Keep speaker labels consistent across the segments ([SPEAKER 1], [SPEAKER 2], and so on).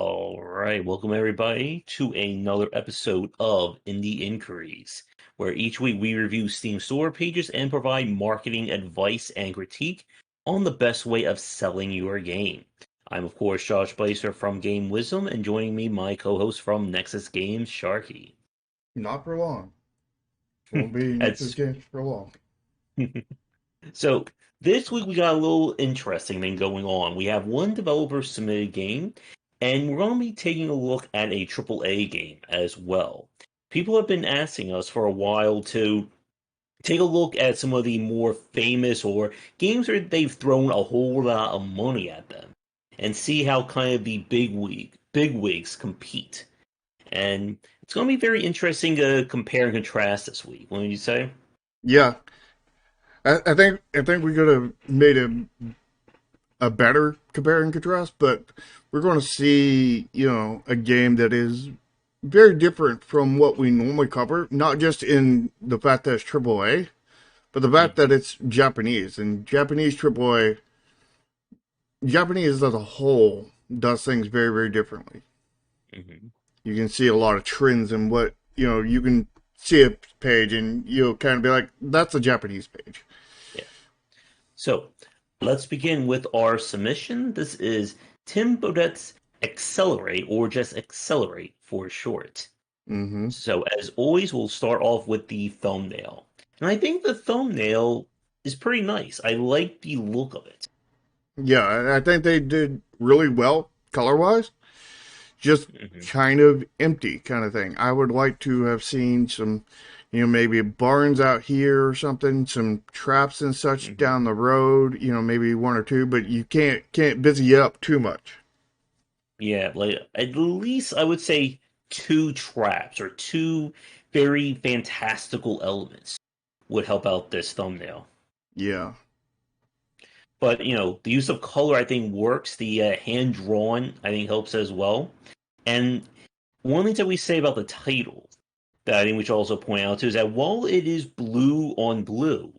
[SPEAKER 1] All right, welcome everybody to another episode of Indie Inquiries, where each week we review Steam store pages and provide marketing advice and critique on the best way of selling your game. I'm of course Josh Blazer from Game Wisdom, and joining me my co-host from Nexus Games, Sharky.
[SPEAKER 2] Not for long. Won't be Nexus
[SPEAKER 1] That's
[SPEAKER 2] games for long.
[SPEAKER 1] so. This week we got a little interesting thing going on. We have one developer submitted game, and we're going to be taking a look at a AAA game as well. People have been asking us for a while to take a look at some of the more famous or games where they've thrown a whole lot of money at them and see how kind of the big wigs compete. And it's going to be very interesting to compare and contrast this week, wouldn't you say?
[SPEAKER 2] Yeah, I think we could have made a better compare and contrast, but we're going to see a game that is very different from what we normally cover. Not just in the fact that it's AAA, but the fact that it's Japanese and Japanese AAA. Japanese as a whole does things very very differently.
[SPEAKER 1] Mm-hmm.
[SPEAKER 2] You can see a lot of trends in what you can see a page and you'll kind of be like, that's a Japanese page.
[SPEAKER 1] Yeah. So let's begin with our submission. This is Tim Bodette's Eggcelerate, or just Eggcelerate for short.
[SPEAKER 2] Mm-hmm.
[SPEAKER 1] So as always, we'll start off with the thumbnail. And I think the thumbnail is pretty nice. I like the look of it.
[SPEAKER 2] Yeah, I think they did really well color wise. Just
[SPEAKER 1] Hmm.
[SPEAKER 2] kind of empty kind of thing. I would like to have seen some, maybe barns out here or something, some traps and such
[SPEAKER 1] Hmm.
[SPEAKER 2] down the road, maybe one or two, but you can't busy it up too much.
[SPEAKER 1] Yeah, like at least I would say two traps or two very fantastical elements would help out this thumbnail.
[SPEAKER 2] Yeah.
[SPEAKER 1] But the use of color I think works. The hand drawn I think helps as well. And one thing that we say about the title that I think we should also point out too is that while it is blue on blue,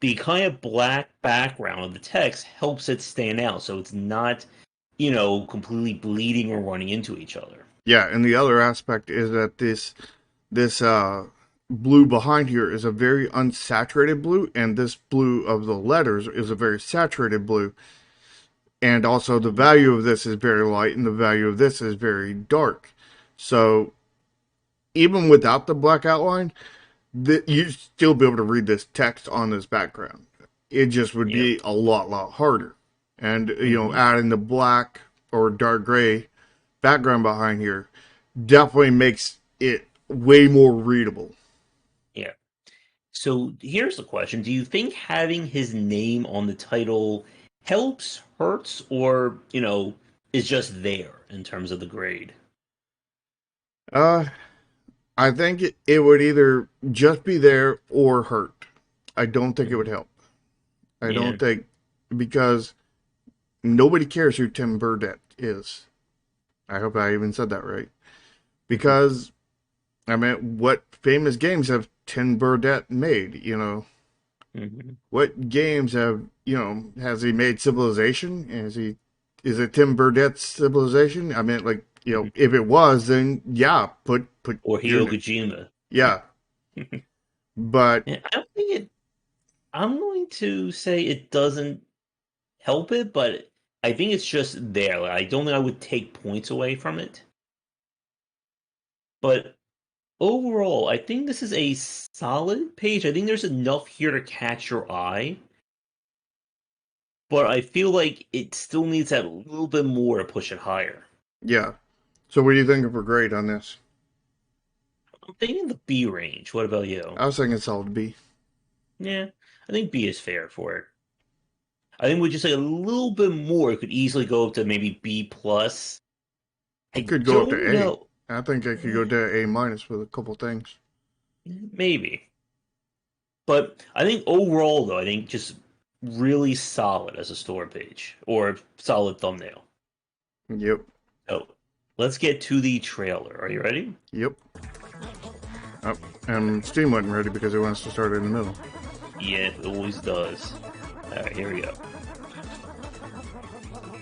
[SPEAKER 1] the kind of black background of the text helps it stand out, so it's not completely bleeding or running into each other.
[SPEAKER 2] Yeah, and the other aspect is that this blue behind here is a very unsaturated blue, and this blue of the letters is a very saturated blue. And also the
[SPEAKER 1] Mhm.
[SPEAKER 2] value of this is very light, and the value of this is very dark. So even without the black outline, you'd still be able to read this text on this background. It just would
[SPEAKER 1] Yep.
[SPEAKER 2] be a lot harder. And
[SPEAKER 1] Hmm.
[SPEAKER 2] adding the black or dark gray background behind here definitely makes it way more readable.
[SPEAKER 1] Yeah. So here's the question: do you think having his name on the title helps, hurts, or is just there in terms of the grade?
[SPEAKER 2] Uh, I think it would either just be there or hurt. I don't think it would
[SPEAKER 1] Hmm.
[SPEAKER 2] help. I
[SPEAKER 1] Yeah.
[SPEAKER 2] don't think because nobody cares who Tim Burdett is. I hope I even said that right. Because I mean, what famous games have Tim Burdett made?
[SPEAKER 1] Hmm.
[SPEAKER 2] What games have has he made Civilization? Is it Tim Burdett's Civilization? I mean, like if it was, then yeah, put
[SPEAKER 1] Or
[SPEAKER 2] your
[SPEAKER 1] Hideo Kojima.
[SPEAKER 2] yeah. But
[SPEAKER 1] Yeah, I don't think it. I'm going to say it doesn't help it, but I think it's just there. Like, I don't think I would take points away from it. But overall, I think this is a solid page. I think there's enough here to catch your eye, but I feel like it still needs that little bit more to push it higher.
[SPEAKER 2] yeah. So what do you think of a grade on this?
[SPEAKER 1] I'm thinking the B range. What about you?
[SPEAKER 2] I was thinking solid B.
[SPEAKER 1] Yeah, I think B is fair for it. I think with just like a little bit more, it could easily go up to maybe B plus.
[SPEAKER 2] It
[SPEAKER 1] I
[SPEAKER 2] could go up to
[SPEAKER 1] don't
[SPEAKER 2] A.
[SPEAKER 1] know.
[SPEAKER 2] I think it could
[SPEAKER 1] Eh,
[SPEAKER 2] go to A minus with a couple things.
[SPEAKER 1] maybe. But I think overall, though, I think just really solid as a store page or solid thumbnail.
[SPEAKER 2] Yep.
[SPEAKER 1] So let's get to the trailer. Are you ready?
[SPEAKER 2] Yep. Oh, and Steam wasn't ready because it wants to start in the middle.
[SPEAKER 1] Yeah, it always does. All right, here we go.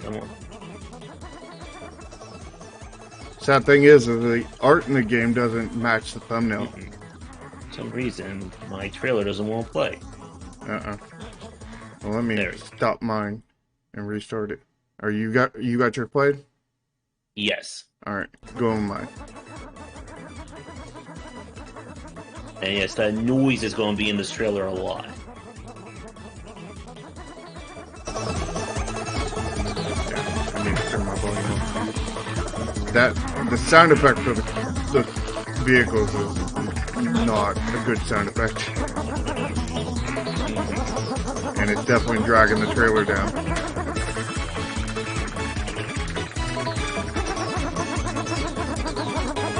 [SPEAKER 1] Come on.
[SPEAKER 2] Sad thing is the art in the game doesn't match the thumbnail.
[SPEAKER 1] Mm-mm. For some reason, my trailer doesn't want to play.
[SPEAKER 2] Uh-uh. Well, let me
[SPEAKER 1] There we go.
[SPEAKER 2] stop mine and restart it. Are you got your played?
[SPEAKER 1] Yes.
[SPEAKER 2] All right, go on mine.
[SPEAKER 1] And yes, that noise is going to be in this trailer a lot.
[SPEAKER 2] Yeah, I need to turn my volume up. The sound effect for the vehicles is not a good sound effect, and it's definitely dragging the trailer down.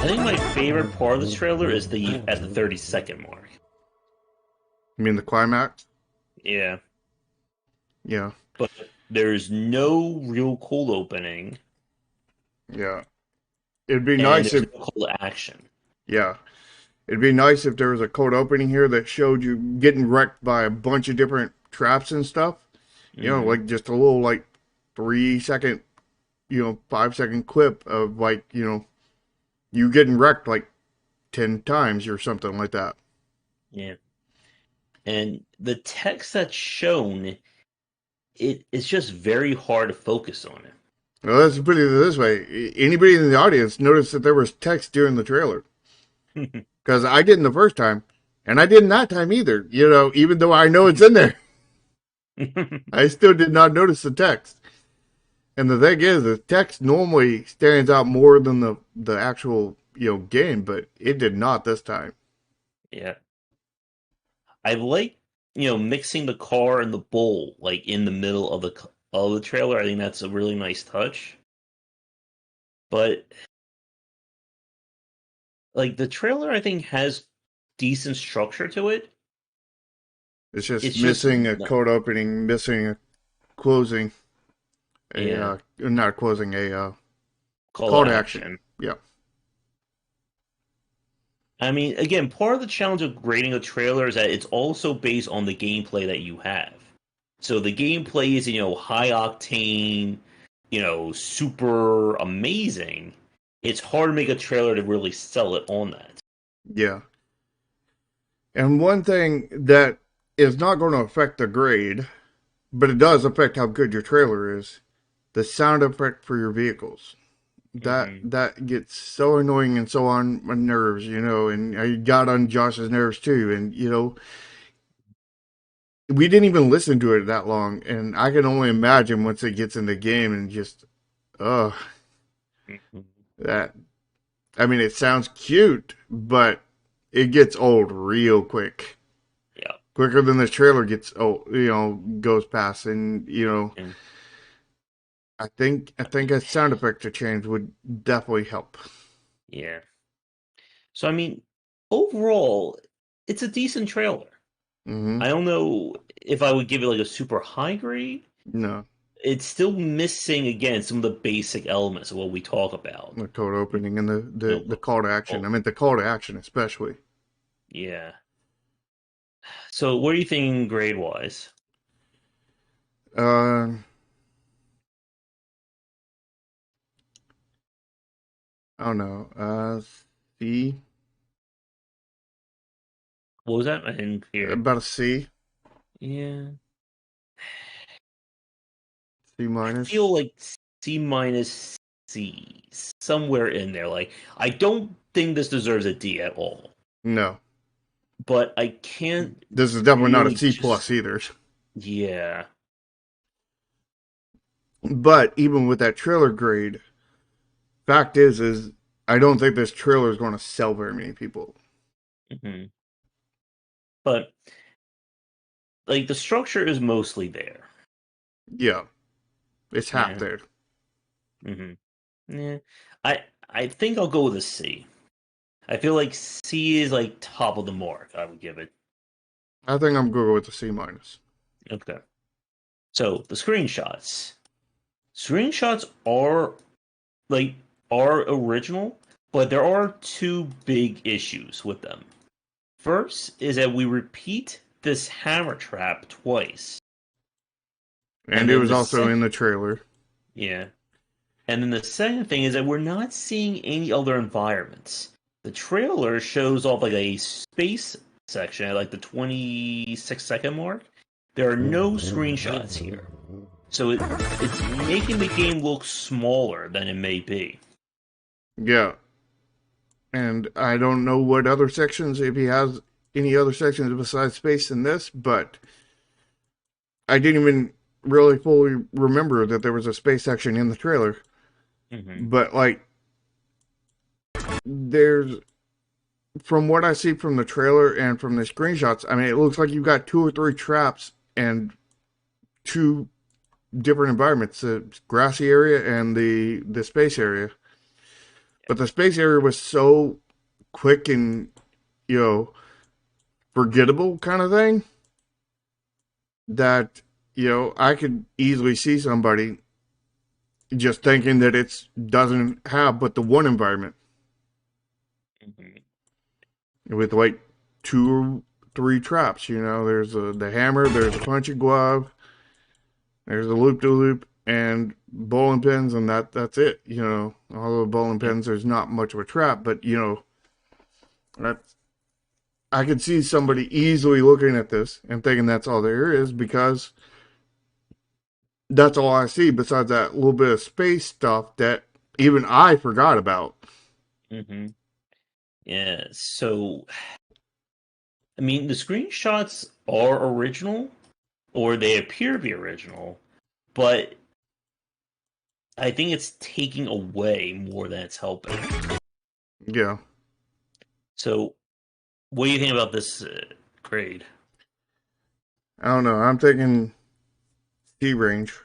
[SPEAKER 1] I think my favorite part of this trailer is at the 30-second mark.
[SPEAKER 2] You mean the climax?
[SPEAKER 1] Yeah.
[SPEAKER 2] Yeah,
[SPEAKER 1] But there's no real cold opening,
[SPEAKER 2] yeah. It'd be
[SPEAKER 1] and
[SPEAKER 2] nice
[SPEAKER 1] there's
[SPEAKER 2] if,
[SPEAKER 1] no cold action.
[SPEAKER 2] yeah, it'd be nice if there was a code opening here that showed you getting wrecked by a bunch of different traps and stuff. You know,
[SPEAKER 1] Hmm.
[SPEAKER 2] like just a little like 3 second, 5 second clip of like, you getting wrecked like 10 times or something like that.
[SPEAKER 1] Yeah. And the text that's shown, it is just very hard to focus on
[SPEAKER 2] Well, let's put it this way. Anybody in the audience noticed that there was text during the trailer?
[SPEAKER 1] it.
[SPEAKER 2] Because I didn't the first time, and I didn't that time either. Even though I know it's in there, I still did not notice the text. And the thing is, the text normally stands out more than the actual game, but it did not this time.
[SPEAKER 1] Yeah. I like, mixing the car and the bowl like in the middle of the trailer. I think that's a really nice touch. But like the trailer I think has decent structure to it.
[SPEAKER 2] It's just
[SPEAKER 1] It's just
[SPEAKER 2] missing a code opening, missing a closing,
[SPEAKER 1] yeah,
[SPEAKER 2] not closing, a
[SPEAKER 1] call to
[SPEAKER 2] call to action.
[SPEAKER 1] action.
[SPEAKER 2] Yeah,
[SPEAKER 1] I mean, again, part of the challenge of grading a trailer is that it's also based on the gameplay that you have. So the gameplay is, high octane, super amazing. It's hard to make a trailer to really sell it on that.
[SPEAKER 2] yeah. And one thing that is not going to affect the grade, but it does affect how good your trailer is, the sound effect for your vehicles. That
[SPEAKER 1] Hmm.
[SPEAKER 2] that gets so annoying and so on my nerves, and I got on Josh's nerves too. And we didn't even listen to it that long, and I can only imagine once it gets in the game and just, ugh,
[SPEAKER 1] Hmm.
[SPEAKER 2] that. I mean, it sounds cute, but it gets old real quick,
[SPEAKER 1] Yeah.
[SPEAKER 2] quicker than the trailer gets old, goes past, and
[SPEAKER 1] And
[SPEAKER 2] I think a sound effect to change would definitely help.
[SPEAKER 1] yeah. So I mean, overall, it's a decent trailer.
[SPEAKER 2] Mm-hmm.
[SPEAKER 1] I don't know if I would give it like a super high grade.
[SPEAKER 2] No,
[SPEAKER 1] It's still missing again some of the basic elements of what we talk about.
[SPEAKER 2] the code opening and the,
[SPEAKER 1] You
[SPEAKER 2] the,
[SPEAKER 1] know,
[SPEAKER 2] the call to action. I
[SPEAKER 1] well,
[SPEAKER 2] meant the call to action especially.
[SPEAKER 1] yeah. So what are you thinking grade wise?
[SPEAKER 2] Uh, I don't know. C,
[SPEAKER 1] What was that? I didn't hear.
[SPEAKER 2] about a C,
[SPEAKER 1] Yeah.
[SPEAKER 2] C
[SPEAKER 1] I
[SPEAKER 2] minus.
[SPEAKER 1] feel like C minus C somewhere in there. Like I don't think this deserves a D at all.
[SPEAKER 2] No,
[SPEAKER 1] But I can't
[SPEAKER 2] this is definitely not a
[SPEAKER 1] really
[SPEAKER 2] C
[SPEAKER 1] just
[SPEAKER 2] plus either.
[SPEAKER 1] yeah.
[SPEAKER 2] But even with that trailer grade, fact is I don't think this trailer is going to sell very many people.
[SPEAKER 1] Hmm. But like the structure is mostly there.
[SPEAKER 2] Yeah, it's half
[SPEAKER 1] Yeah.
[SPEAKER 2] there.
[SPEAKER 1] Hmm. Yeah. I think I'll go with a C. I feel like C is like top of the mark. I would give it.
[SPEAKER 2] I think I'm going to go with the C minus.
[SPEAKER 1] Okay. So the screenshots. Screenshots are like are original, but there are two big issues with them. First is that we repeat this hammer trap twice.
[SPEAKER 2] And
[SPEAKER 1] And
[SPEAKER 2] it
[SPEAKER 1] then
[SPEAKER 2] was
[SPEAKER 1] the
[SPEAKER 2] also in
[SPEAKER 1] second
[SPEAKER 2] the trailer.
[SPEAKER 1] yeah. And then the second thing is that we're not seeing any other environments. The trailer shows off like a space section at like the 26-second mark. There are no screenshots here. So it's making the game look smaller than it may be.
[SPEAKER 2] Yeah. And I don't know what other sections, if he has any other sections besides space in this, but I didn't even really fully remember that there was a space section in the trailer.
[SPEAKER 1] Mm-hmm.
[SPEAKER 2] But, like, there's, from what I see from the trailer and from the screenshots, I mean, it looks like you've got 2 or 3 traps and 2 different environments, the grassy area and the space area. But the space area was so quick and, forgettable kind of thing that, I could easily see somebody just thinking that it doesn't have but the one environment
[SPEAKER 1] Mm-hmm.
[SPEAKER 2] with like 2 or 3 traps. There's the hammer, there's a punching glove, there's a loop to loop, and bowling pins, and that's it. Although bowling pins, there's not much of a trap, but that's I could see somebody easily looking at this and thinking that's all there is because that's all I see besides that little bit of space stuff that even I forgot about.
[SPEAKER 1] Mm-hmm. Yeah. So, I mean, the screenshots are original, or they appear to be original, but I think it's taking away more than it's helping.
[SPEAKER 2] Yeah.
[SPEAKER 1] So, what do you think about this grade?
[SPEAKER 2] I don't know. I'm thinking C range.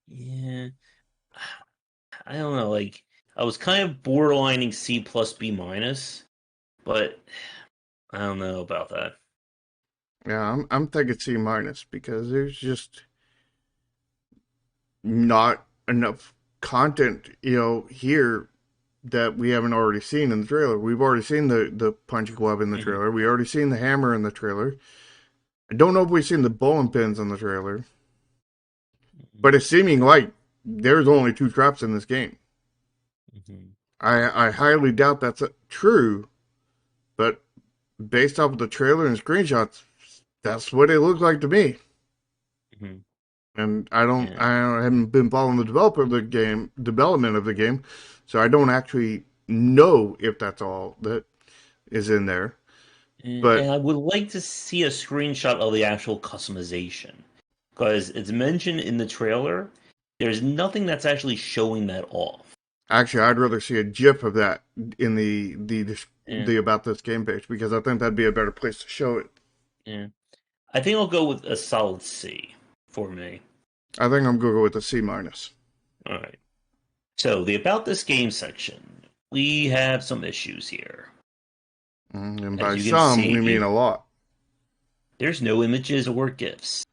[SPEAKER 1] Yeah, I don't know. Like, I was kind of borderlining C plus B minus, but I don't know about that.
[SPEAKER 2] Yeah, I'm thinking C minus because there's just not enough content, here that we haven't already seen in the trailer. We've already seen the punch glove in the
[SPEAKER 1] Mm-hmm.
[SPEAKER 2] trailer. We already seen the hammer in the trailer. I don't know if we've seen the bowling pins in the trailer, but it's seeming like there's only 2 traps in this game.
[SPEAKER 1] Mm-hmm.
[SPEAKER 2] I highly doubt that's true, but based off of the trailer and screenshots, that's what it looked like to me.
[SPEAKER 1] Mm-hmm.
[SPEAKER 2] And
[SPEAKER 1] Yeah.
[SPEAKER 2] I haven't been following the development of the game, so I don't actually know if that's all that is in there.
[SPEAKER 1] And
[SPEAKER 2] But
[SPEAKER 1] I would like to see a screenshot of the actual customization. Because it's mentioned in the trailer, there's nothing that's actually showing that off.
[SPEAKER 2] actually, I'd rather see a GIF of that in
[SPEAKER 1] Yeah,
[SPEAKER 2] the about this game page because I think that'd be a better place to show it.
[SPEAKER 1] yeah. I think I'll go with a solid C for me.
[SPEAKER 2] I think I'm gonna go with a C minus.
[SPEAKER 1] Alright. So, the About This Game section. We have some issues here.
[SPEAKER 2] And
[SPEAKER 1] As
[SPEAKER 2] by
[SPEAKER 1] you can
[SPEAKER 2] some, we mean
[SPEAKER 1] see,
[SPEAKER 2] a lot.
[SPEAKER 1] there's no images or GIFs.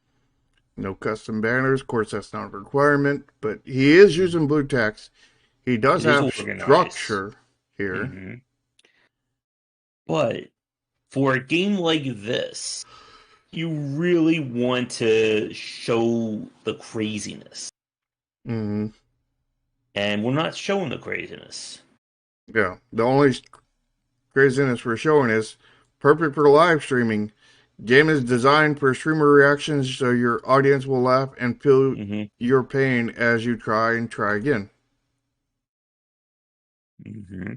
[SPEAKER 2] No custom banners. Of course, that's not a requirement, but he is using blue text. He does
[SPEAKER 1] It is
[SPEAKER 2] have
[SPEAKER 1] organized.
[SPEAKER 2] structure here.
[SPEAKER 1] Hmm. But for a game like this, you really want to show the craziness.
[SPEAKER 2] Mm,
[SPEAKER 1] And we're not showing the craziness.
[SPEAKER 2] yeah. The only craziness we're showing is perfect for live streaming. Game is designed for streamer reactions so your audience will laugh and feel
[SPEAKER 1] Hmm.
[SPEAKER 2] your pain as you try and try again.
[SPEAKER 1] Hmm.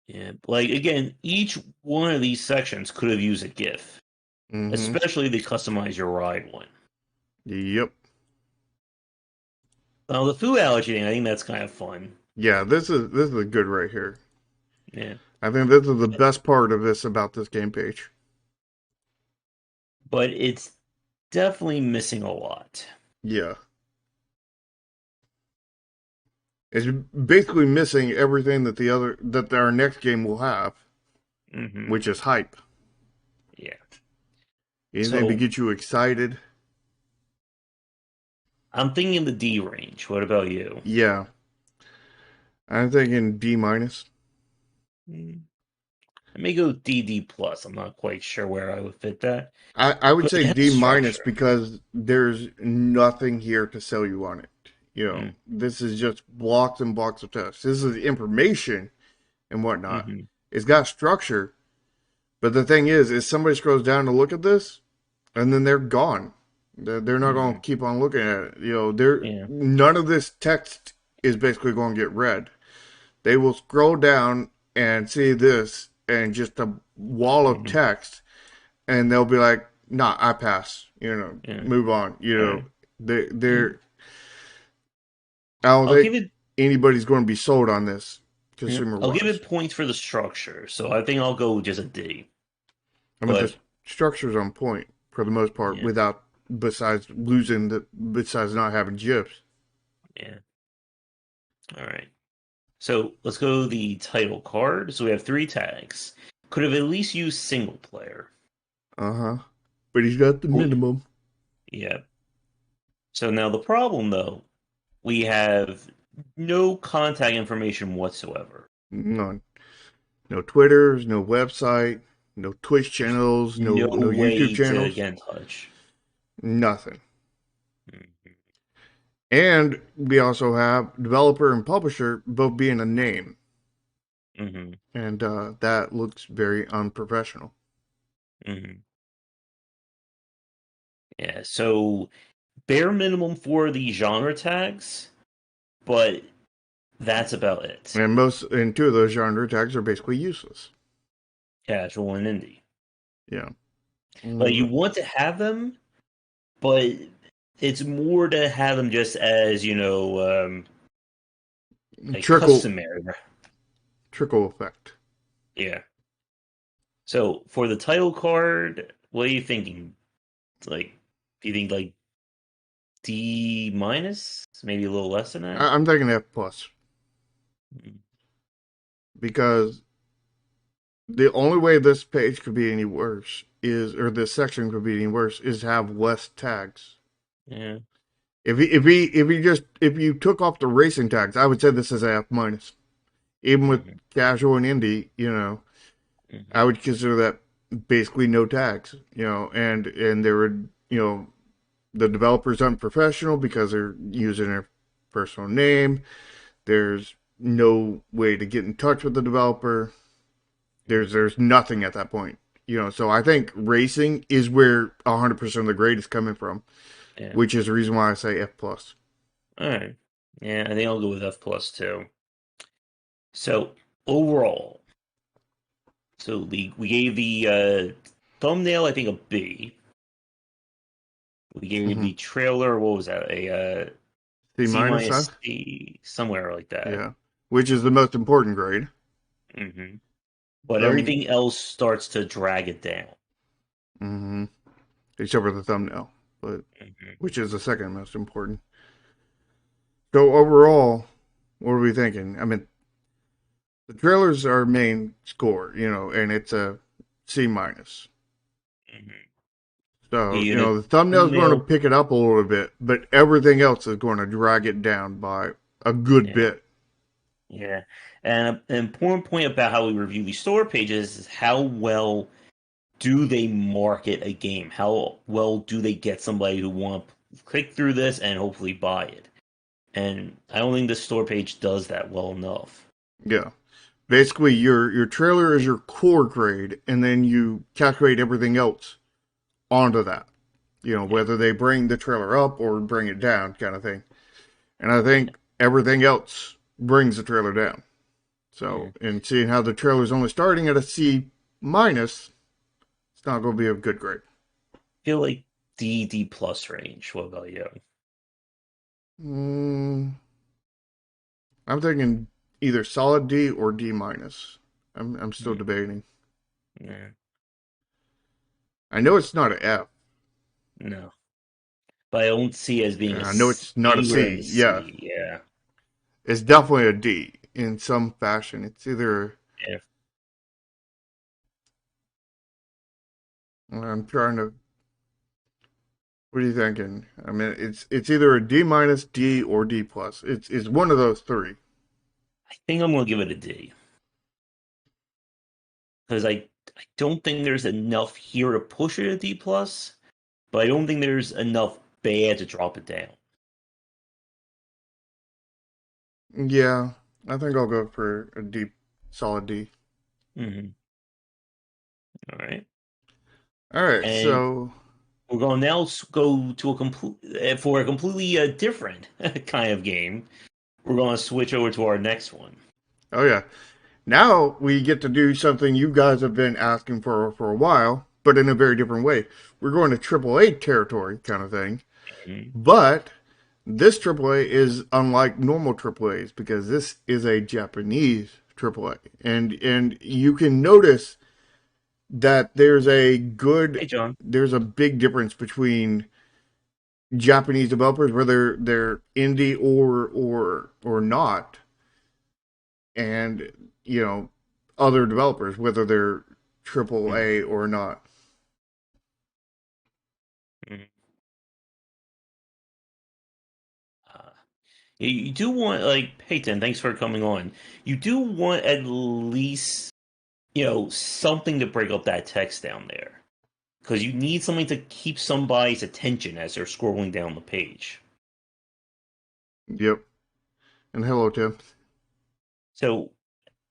[SPEAKER 1] Yeah, like again, each one of these sections could have used a GIF,
[SPEAKER 2] Mm-hmm.
[SPEAKER 1] especially the customize your ride one.
[SPEAKER 2] Yep.
[SPEAKER 1] Now the food allergy thing, I think that's kind of fun.
[SPEAKER 2] Yeah, this is a good right here.
[SPEAKER 1] Yeah,
[SPEAKER 2] I think this is the best part of this about this game page.
[SPEAKER 1] but it's definitely missing a lot.
[SPEAKER 2] Yeah. It's basically missing everything that our next game will have,
[SPEAKER 1] Hmm.
[SPEAKER 2] which is hype.
[SPEAKER 1] Yeah.
[SPEAKER 2] Anything to
[SPEAKER 1] So
[SPEAKER 2] get you excited.
[SPEAKER 1] I'm thinking the D range. What about you?
[SPEAKER 2] Yeah. I'm thinking D minus.
[SPEAKER 1] Mm, I may go DD plus. I'm not quite sure where I would fit that,
[SPEAKER 2] I would
[SPEAKER 1] but
[SPEAKER 2] say
[SPEAKER 1] it has
[SPEAKER 2] D minus
[SPEAKER 1] structure.
[SPEAKER 2] because there's nothing here to sell you on it.
[SPEAKER 1] Mm,
[SPEAKER 2] This is just blocks and blocks of text. This is information and whatnot.
[SPEAKER 1] hmm
[SPEAKER 2] It's got structure, but the thing is somebody scrolls down to look at this, and then they're gone. They're not going to
[SPEAKER 1] hmm
[SPEAKER 2] keep on looking at it. They're
[SPEAKER 1] Yeah.
[SPEAKER 2] none of this text is basically going to get read. They will scroll down and see this and just a wall of
[SPEAKER 1] hmm
[SPEAKER 2] text, and they'll be like, "Nah, I pass."
[SPEAKER 1] Yeah.
[SPEAKER 2] Move on.
[SPEAKER 1] All right.
[SPEAKER 2] They're
[SPEAKER 1] Mm.
[SPEAKER 2] I don't
[SPEAKER 1] I'll
[SPEAKER 2] think
[SPEAKER 1] give it.
[SPEAKER 2] anybody's going to be sold on this
[SPEAKER 1] Yeah,
[SPEAKER 2] consumer
[SPEAKER 1] I'll give
[SPEAKER 2] wise.
[SPEAKER 1] it points for the structure. So I think I'll go with just a D.
[SPEAKER 2] I mean, the
[SPEAKER 1] But
[SPEAKER 2] structure's on point for the most part,
[SPEAKER 1] yeah,
[SPEAKER 2] without besides not having GIFs.
[SPEAKER 1] yeah. All right. So let's go to the title card. So we have three tags. Could have at least used single player.
[SPEAKER 2] Uh huh. But he's got the
[SPEAKER 1] Oh,
[SPEAKER 2] minimum.
[SPEAKER 1] yeah. So now the problem though, we have no contact information whatsoever.
[SPEAKER 2] None. No Twitters, no website, no Twitch channels,
[SPEAKER 1] No
[SPEAKER 2] no YouTube
[SPEAKER 1] way to
[SPEAKER 2] channels,
[SPEAKER 1] get in touch.
[SPEAKER 2] nothing.
[SPEAKER 1] Mhm.
[SPEAKER 2] And we also have developer and publisher both being a name,
[SPEAKER 1] hmm
[SPEAKER 2] and that looks very unprofessional.
[SPEAKER 1] hmm Yeah. So bare minimum for the genre tags, but that's about it.
[SPEAKER 2] And two of those genre tags are basically useless.
[SPEAKER 1] Casual and indie.
[SPEAKER 2] Yeah.
[SPEAKER 1] Like you
[SPEAKER 2] Mm,
[SPEAKER 1] want to have them, but it's more to have them just as like
[SPEAKER 2] trickle
[SPEAKER 1] customary.
[SPEAKER 2] trickle effect.
[SPEAKER 1] Yeah. So for the title card, what are you thinking? Like, do you think like D minus, maybe a little less than that?
[SPEAKER 2] I'm thinking F plus
[SPEAKER 1] Mm,
[SPEAKER 2] because the only way this page could be any worse is, or this section could be any worse, is to have less tags.
[SPEAKER 1] yeah.
[SPEAKER 2] If you took off the racing tags, I would say this is a F minus. Even with
[SPEAKER 1] hmm
[SPEAKER 2] casual and indie, I
[SPEAKER 1] hmm
[SPEAKER 2] would consider that basically no tags. And there would the developer's unprofessional because they're using their personal name. There's no way to get in touch with the developer. There's nothing at that point. So I think racing is where 100% of the grade is coming from,
[SPEAKER 1] Yeah.
[SPEAKER 2] which is the reason why I say F plus.
[SPEAKER 1] All right. Yeah, I think I'll go with F plus too. So overall, so we gave the thumbnail, I think, a B. We gave
[SPEAKER 2] Mm-hmm.
[SPEAKER 1] the trailer, what was that? A
[SPEAKER 2] C
[SPEAKER 1] C
[SPEAKER 2] minus, huh?
[SPEAKER 1] minus C, somewhere like that.
[SPEAKER 2] Yeah, which is the most important grade.
[SPEAKER 1] hmm But
[SPEAKER 2] Um,
[SPEAKER 1] everything else starts to drag it down.
[SPEAKER 2] mm-hmm. Except for the thumbnail, but
[SPEAKER 1] hmm
[SPEAKER 2] which is the second most important. So overall, what are we thinking? I mean, the trailer's our main score, and it's a C minus.
[SPEAKER 1] hmm
[SPEAKER 2] So,
[SPEAKER 1] Even a
[SPEAKER 2] the thumbnail's going to
[SPEAKER 1] thumbnail,
[SPEAKER 2] pick it up a little bit, but everything else is going to drag it down by a good
[SPEAKER 1] yeah,
[SPEAKER 2] bit.
[SPEAKER 1] yeah. And an important point about how we review these store pages is how well do they market a game? How well do they get somebody who want to click through this and hopefully buy it? And I don't think this store page does that well enough.
[SPEAKER 2] Yeah. Basically, your trailer is your core grade, and then you calculate everything else onto that.
[SPEAKER 1] Yeah,
[SPEAKER 2] Whether they bring the trailer up or bring it down, kind of thing. And I think everything else brings the trailer down.
[SPEAKER 1] yeah.
[SPEAKER 2] So, and seeing how the trailer's only starting at a C minus, it's not going to be a good grade.
[SPEAKER 1] Feel like D plus range. What about you?
[SPEAKER 2] Mm, I'm thinking either solid D or D minus. I'm still
[SPEAKER 1] Hmm,
[SPEAKER 2] debating.
[SPEAKER 1] Yeah,
[SPEAKER 2] I know it's not an F.
[SPEAKER 1] no, but I don't see it as being
[SPEAKER 2] And I know it's not a
[SPEAKER 1] anywhere in the
[SPEAKER 2] C. Yeah,
[SPEAKER 1] C. Yeah,
[SPEAKER 2] it's definitely a D in some fashion. It's either
[SPEAKER 1] yeah.
[SPEAKER 2] I'm trying to. What are you thinking? I mean, it's either a D minus, D, or D plus. It's one of those three.
[SPEAKER 1] I think I'm gonna give it a D because I don't think there's enough here to push it a D plus, but I don't think there's enough bad to drop it down.
[SPEAKER 2] Yeah, I think I'll go for a deep, solid D.
[SPEAKER 1] Hmm. All right.
[SPEAKER 2] All right,
[SPEAKER 1] And
[SPEAKER 2] so
[SPEAKER 1] we're going to now go to a complete for a completely different kind of game. We're going to switch over to our next one.
[SPEAKER 2] oh yeah, now we get to do something you guys have been asking for a while, but in a very different way. We're going to AAA territory kind of thing,
[SPEAKER 1] Mhm.
[SPEAKER 2] but this AAA is unlike normal AAAs because this is a Japanese AAA, and you can notice that
[SPEAKER 1] Hey, John.
[SPEAKER 2] there's a big difference between Japanese developers, whether they're indie or not, and other developers, whether they're triple
[SPEAKER 1] Mhm.
[SPEAKER 2] A or not.
[SPEAKER 1] Mhm. Uh, you do want like Peyton. Thanks for coming on. You do want at least something to break up that text down there because you need something to keep somebody's attention as they're scrolling down the page.
[SPEAKER 2] Yep. And hello, Tim.
[SPEAKER 1] So,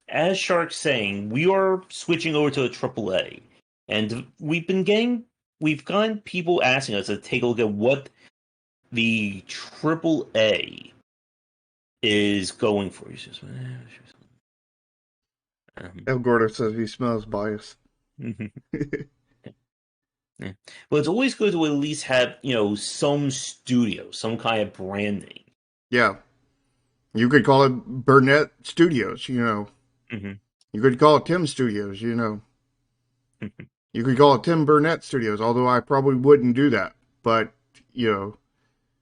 [SPEAKER 1] as Shark's saying, we are switching over to a AAA, and we've gotten people asking us to take a look at what the AAA is going for. Um,
[SPEAKER 2] El Gordo says he smells bias.
[SPEAKER 1] yeah. But it's always good to at least have some studio, some kind of branding.
[SPEAKER 2] Yeah. You could call it Burnett Studios, you know.
[SPEAKER 1] Hmm.
[SPEAKER 2] You could call it Tim Studios, you know. You could call it Tim Burnett Studios, although I probably wouldn't do that. But, you know,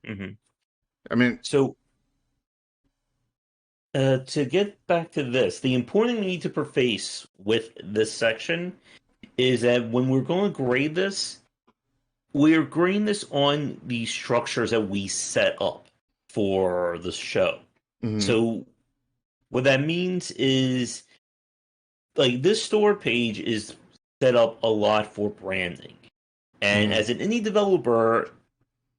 [SPEAKER 1] Hmm.
[SPEAKER 2] I mean,
[SPEAKER 1] So to get back to this, the important thing we need to preface with this section is that when we're going to grade this, we're grading this on the structures that we set up for the show.
[SPEAKER 2] mhm,
[SPEAKER 1] So what that means is like this store page is set up a lot for branding. And
[SPEAKER 2] mhm,
[SPEAKER 1] as an indie developer,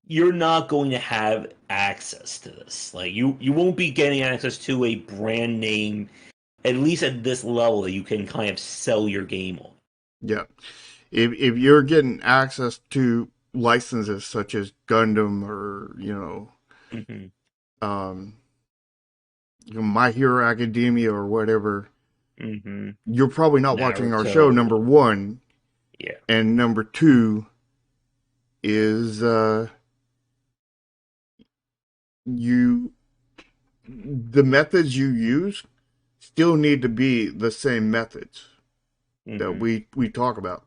[SPEAKER 1] you're not going to have access to this. Like you won't be getting access to a brand name at least at this level that you can kind of sell your game on.
[SPEAKER 2] yeah. If you're getting access to licenses such as Gundam or,
[SPEAKER 1] Hmm.
[SPEAKER 2] um, My Hero Academia or whatever,
[SPEAKER 1] Hmm.
[SPEAKER 2] you're probably not watching our show, number
[SPEAKER 1] Naruto.
[SPEAKER 2] one.
[SPEAKER 1] Yeah.
[SPEAKER 2] And number two is you the methods you use still need to be the same methods that
[SPEAKER 1] Hmm.
[SPEAKER 2] we talk about.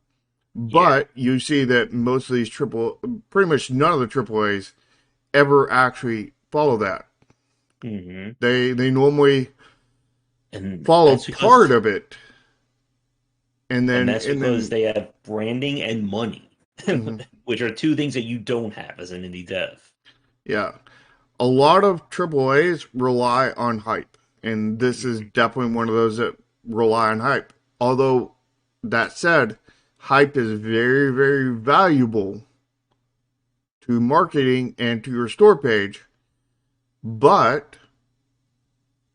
[SPEAKER 1] Yeah.
[SPEAKER 2] But you see that most of these pretty much none of the triple A's ever actually follow that.
[SPEAKER 1] Hmm.
[SPEAKER 2] They normally
[SPEAKER 1] And
[SPEAKER 2] follow
[SPEAKER 1] that's
[SPEAKER 2] part
[SPEAKER 1] because
[SPEAKER 2] of it, and
[SPEAKER 1] and
[SPEAKER 2] then
[SPEAKER 1] that's
[SPEAKER 2] and
[SPEAKER 1] because
[SPEAKER 2] then
[SPEAKER 1] they have branding and money,
[SPEAKER 2] mhm,
[SPEAKER 1] which are two things that you don't have as an indie dev.
[SPEAKER 2] yeah, a lot of triple A's rely on hype, and this is
[SPEAKER 1] Hmm.
[SPEAKER 2] definitely one of those that rely on hype. Although that said, hype is very, very valuable to marketing and to your store page, but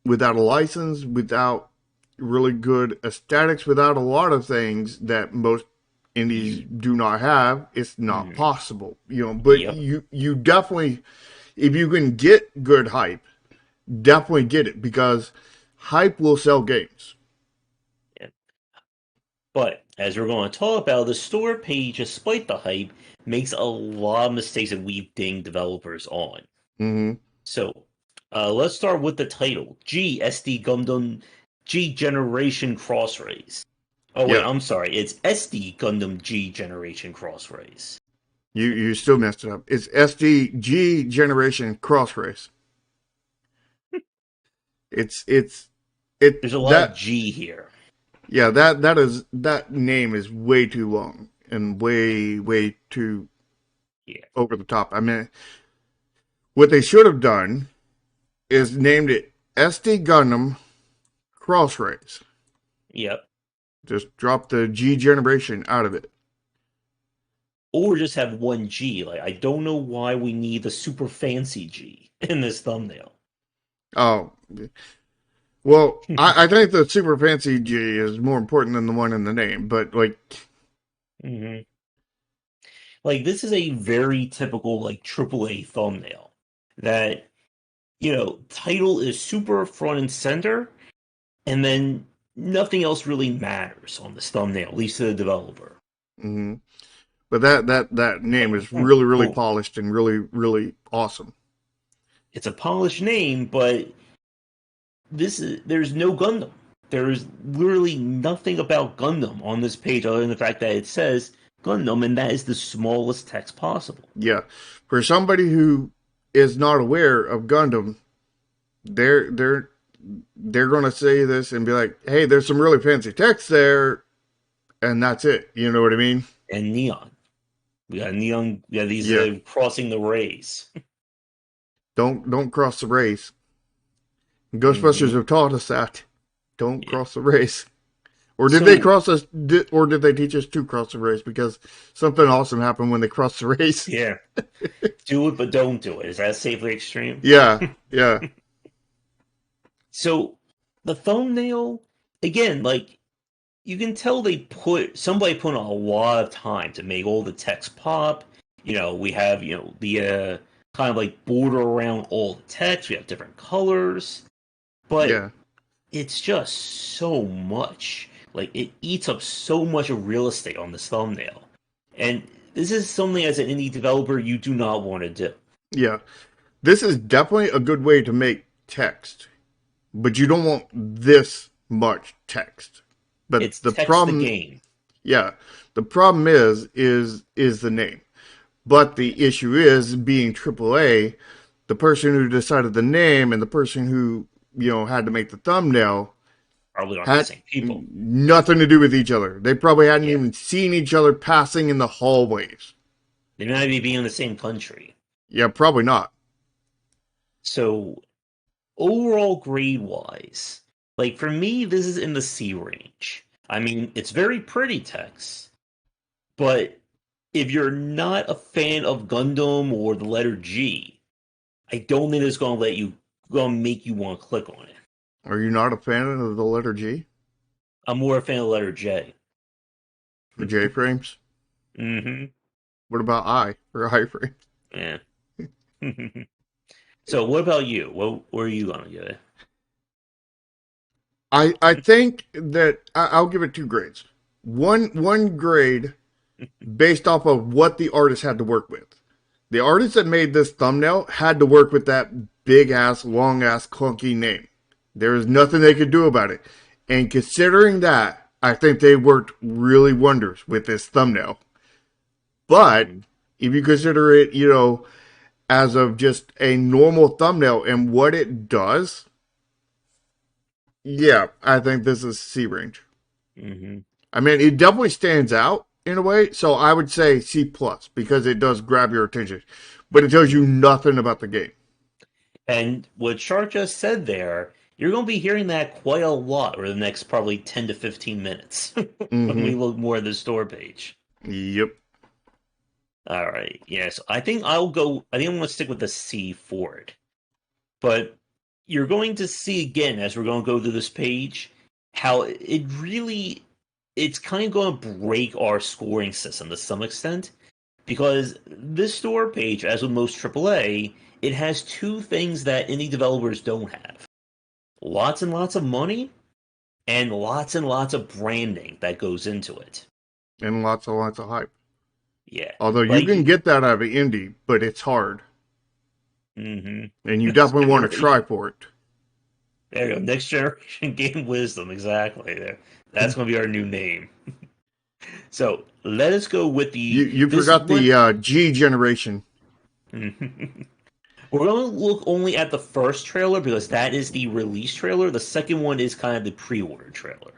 [SPEAKER 2] without a license, without really good aesthetics, without a lot of things that most indies
[SPEAKER 1] You.
[SPEAKER 2] do not have, it's not
[SPEAKER 1] Hmm.
[SPEAKER 2] possible. But
[SPEAKER 1] Yep.
[SPEAKER 2] you definitely, if you can get good hype, definitely get it because hype will sell games.
[SPEAKER 1] Yeah. But as we're going to talk about, the store page, despite the hype, makes a lot of mistakes that we've dinged developers on.
[SPEAKER 2] Mm-hmm.
[SPEAKER 1] So, let's start with the title: G SD Gundam G Generation Cross Race. Oh wait,
[SPEAKER 2] Yeah,
[SPEAKER 1] I'm sorry. It's SD Gundam G Generation Cross Race.
[SPEAKER 2] you still messed it up. It's SDG Generation Cross Race. It's it
[SPEAKER 1] There's a lot of
[SPEAKER 2] that
[SPEAKER 1] G here.
[SPEAKER 2] Yeah, that name is way too long and way too
[SPEAKER 1] Yeah.
[SPEAKER 2] over the top. I mean, what they should have done is named it SD Gundam Cross Race.
[SPEAKER 1] Yep.
[SPEAKER 2] Just drop the G generation out of it.
[SPEAKER 1] Or just have one G. Like I don't know why we need the super fancy G in this thumbnail.
[SPEAKER 2] Oh, Well, I think the super fancy G is more important than the one in the name, but like,
[SPEAKER 1] Hmm. Like this is a very typical like AAA thumbnail that title is super front and center, and then nothing else really matters on this thumbnail, at least to the developer.
[SPEAKER 2] mm-hmm. But that name is really really
[SPEAKER 1] Boom.
[SPEAKER 2] polished and really really awesome.
[SPEAKER 1] It's a polished name, but there's no Gundam. There's literally nothing about Gundam on this page other than the fact that it says Gundam, and that is the smallest text possible.
[SPEAKER 2] Yeah, for somebody who is not aware of Gundam, they're they're gonna say this and be like, "Hey, there's some really fancy text there," and that's it. You know what I mean?
[SPEAKER 1] And neon. We got neon. We got these
[SPEAKER 2] Yeah.
[SPEAKER 1] crossing the rays.
[SPEAKER 2] Don't cross the race. Ghostbusters
[SPEAKER 1] Hmm.
[SPEAKER 2] have taught us that. Don't
[SPEAKER 1] Yeah.
[SPEAKER 2] cross the race. Or did they
[SPEAKER 1] So
[SPEAKER 2] cross us? Or did they teach us to cross the race? Because something awesome happened when they crossed the race.
[SPEAKER 1] yeah, do it but don't do it. Is that safely extreme?
[SPEAKER 2] Yeah, yeah,
[SPEAKER 1] So the thumbnail again, like you can tell somebody put a lot of time to make all the text pop. We have the kind of like border around all the text. We have different colors, but
[SPEAKER 2] yeah,
[SPEAKER 1] it's just so much. Like it eats up so much of real estate on this thumbnail, and this is something as an indie developer you do not want to do.
[SPEAKER 2] yeah. This is definitely a good way to make text, but you don't want this much text. But
[SPEAKER 1] It's
[SPEAKER 2] the
[SPEAKER 1] text the
[SPEAKER 2] problem,
[SPEAKER 1] game.
[SPEAKER 2] yeah, the problem is the name. But the issue is being AAA, the person who decided the name and the person who, had to make the thumbnail
[SPEAKER 1] Probably aren't the
[SPEAKER 2] had
[SPEAKER 1] same people.
[SPEAKER 2] nothing to do with each other. They probably hadn't
[SPEAKER 1] Yeah,
[SPEAKER 2] even seen each other passing in the hallways.
[SPEAKER 1] they might be in the same country.
[SPEAKER 2] Yeah, probably not.
[SPEAKER 1] So overall grade wise, like for me, this is in the C range. I mean, it's very pretty text, but if you're not a fan of Gundam or the letter G, I don't think it's gonna make you want to click on it.
[SPEAKER 2] Are you not a fan of the letter G?
[SPEAKER 1] I'm more a fan of the letter J.
[SPEAKER 2] The J frames?
[SPEAKER 1] Mm-hmm.
[SPEAKER 2] What about I or I frames?
[SPEAKER 1] Yeah. So what about you? What are you gonna give it?
[SPEAKER 2] I think that I'll give it two grades. One grade based off of what the artist had to work with. The artist that made this thumbnail had to work with that big ass, long ass, clunky name. There is nothing they could do about it. And considering that, I think they worked really wonders with this thumbnail. But
[SPEAKER 1] Mm-hmm.
[SPEAKER 2] if you consider it, as of just a normal thumbnail and what it does, yeah, I think this is C range.
[SPEAKER 1] Mm-hmm.
[SPEAKER 2] I mean, it definitely stands out in a way. So I would say C plus because it does grab your attention, but it tells you nothing about the game.
[SPEAKER 1] And what Shark just said there, you're going to be hearing that quite a lot over the next probably 10 to 15 minutes when we
[SPEAKER 2] Mm-hmm.
[SPEAKER 1] look more at the store page.
[SPEAKER 2] Yep.
[SPEAKER 1] All right. Yes. I think I'm going to stick with the C for it. But you're going to see again as we're going to go through this page how it's kind of going to break our scoring system to some extent because this store page, as with most AAA, it has two things that indie developers don't have: lots and lots of money and lots of branding that goes into it.
[SPEAKER 2] And lots of hype.
[SPEAKER 1] Yeah,
[SPEAKER 2] Although you
[SPEAKER 1] like
[SPEAKER 2] can get that out of indie, but it's hard.
[SPEAKER 1] mm-hmm.
[SPEAKER 2] And you definitely want to try for it.
[SPEAKER 1] There you go. Next generation game wisdom. Exactly. There. That's going to be our new name. So let us go with
[SPEAKER 2] You
[SPEAKER 1] this
[SPEAKER 2] forgot
[SPEAKER 1] one.
[SPEAKER 2] the G generation.
[SPEAKER 1] We're going to look only at the first trailer because that is the release trailer. The second one is kind of the pre-order trailer.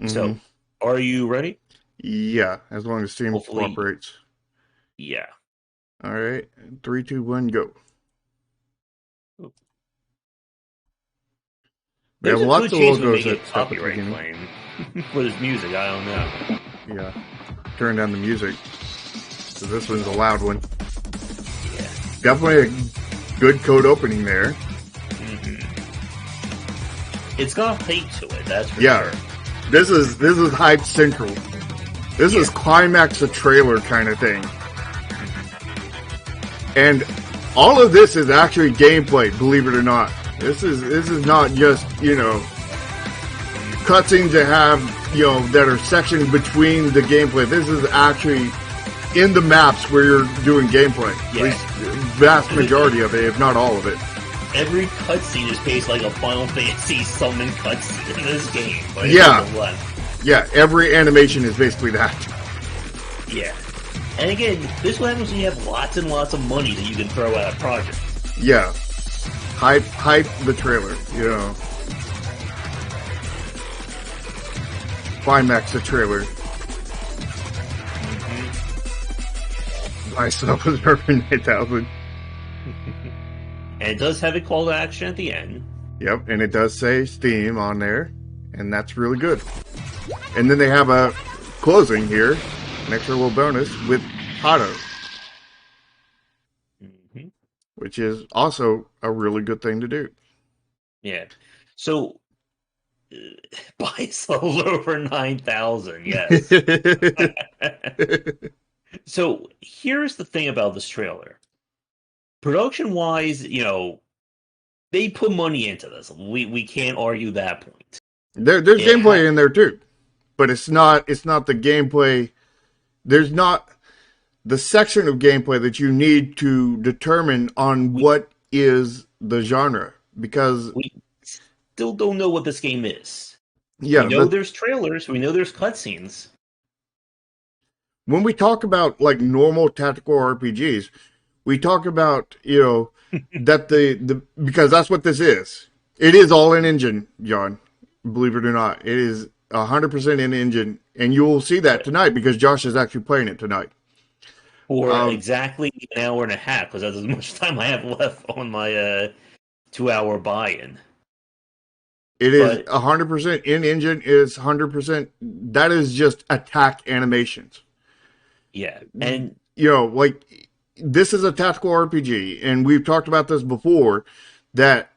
[SPEAKER 2] Mm-hmm.
[SPEAKER 1] So, are you ready?
[SPEAKER 2] Yeah, as long as Steam
[SPEAKER 1] Hopefully,
[SPEAKER 2] cooperates.
[SPEAKER 1] yeah.
[SPEAKER 2] All right, 3, 2, 1, go. They have
[SPEAKER 1] There's a
[SPEAKER 2] lots
[SPEAKER 1] good
[SPEAKER 2] of
[SPEAKER 1] chance we may
[SPEAKER 2] logos
[SPEAKER 1] get
[SPEAKER 2] that step at the
[SPEAKER 1] copyright
[SPEAKER 2] beginning.
[SPEAKER 1] claim for this music. I don't know.
[SPEAKER 2] Yeah, turn down the music. So this one's a loud one.
[SPEAKER 1] Yeah.
[SPEAKER 2] Definitely a good code opening there.
[SPEAKER 1] Mm-hmm. it's got hype to it, that's for
[SPEAKER 2] Yeah,
[SPEAKER 1] sure.
[SPEAKER 2] this is hype central. This is
[SPEAKER 1] Yeah.
[SPEAKER 2] climax a trailer kind of thing. And all of this is actually gameplay, believe it or not. This is not just, cutscenes that have, that are sectioned between the gameplay. This is actually in the maps where you're doing gameplay.
[SPEAKER 1] Yeah.
[SPEAKER 2] At least the vast majority of it, if not all of it.
[SPEAKER 1] Every cutscene is based like a Final Fantasy summon cutscene in this game. But
[SPEAKER 2] Yeah.
[SPEAKER 1] nonetheless.
[SPEAKER 2] Yeah, every animation is basically that.
[SPEAKER 1] Yeah. And again, this is what happens when you have lots and lots of money that you can throw at a project.
[SPEAKER 2] Yeah. Hype the trailer, Climax the trailer. Myself is perfect 9000.
[SPEAKER 1] And it does have a call to action at the end.
[SPEAKER 2] Yep, and it does say Steam on there, and that's really good. And then they have a closing here, an extra little bonus with Hado,
[SPEAKER 1] Mm-hmm.
[SPEAKER 2] which is also a really good thing to do.
[SPEAKER 1] Yeah. So, buy sell over 9,000, yes. So, here's the thing about this trailer. Production-wise, they put money into this. We can't argue that point.
[SPEAKER 2] There's
[SPEAKER 1] It
[SPEAKER 2] gameplay in there too, but it's not the gameplay. There's not the section of gameplay that you need to determine on what is the genre, because
[SPEAKER 1] We still don't know what this game is.
[SPEAKER 2] yeah,
[SPEAKER 1] We know there's trailers, we know there's cutscenes.
[SPEAKER 2] when we talk about like normal tactical RPGs, we talk about, that the because that's what this is. It is all in engine, John. Believe it or not, it is 100% in engine, and you will see that tonight because Josh is actually playing it tonight.
[SPEAKER 1] For exactly an hour and a half, because that's as much time I have left on my 2-hour buy-in.
[SPEAKER 2] It is 100% in engine. Is 100%. That is just attack animations.
[SPEAKER 1] Yeah, and
[SPEAKER 2] like this is a tactical RPG, and we've talked about this before. That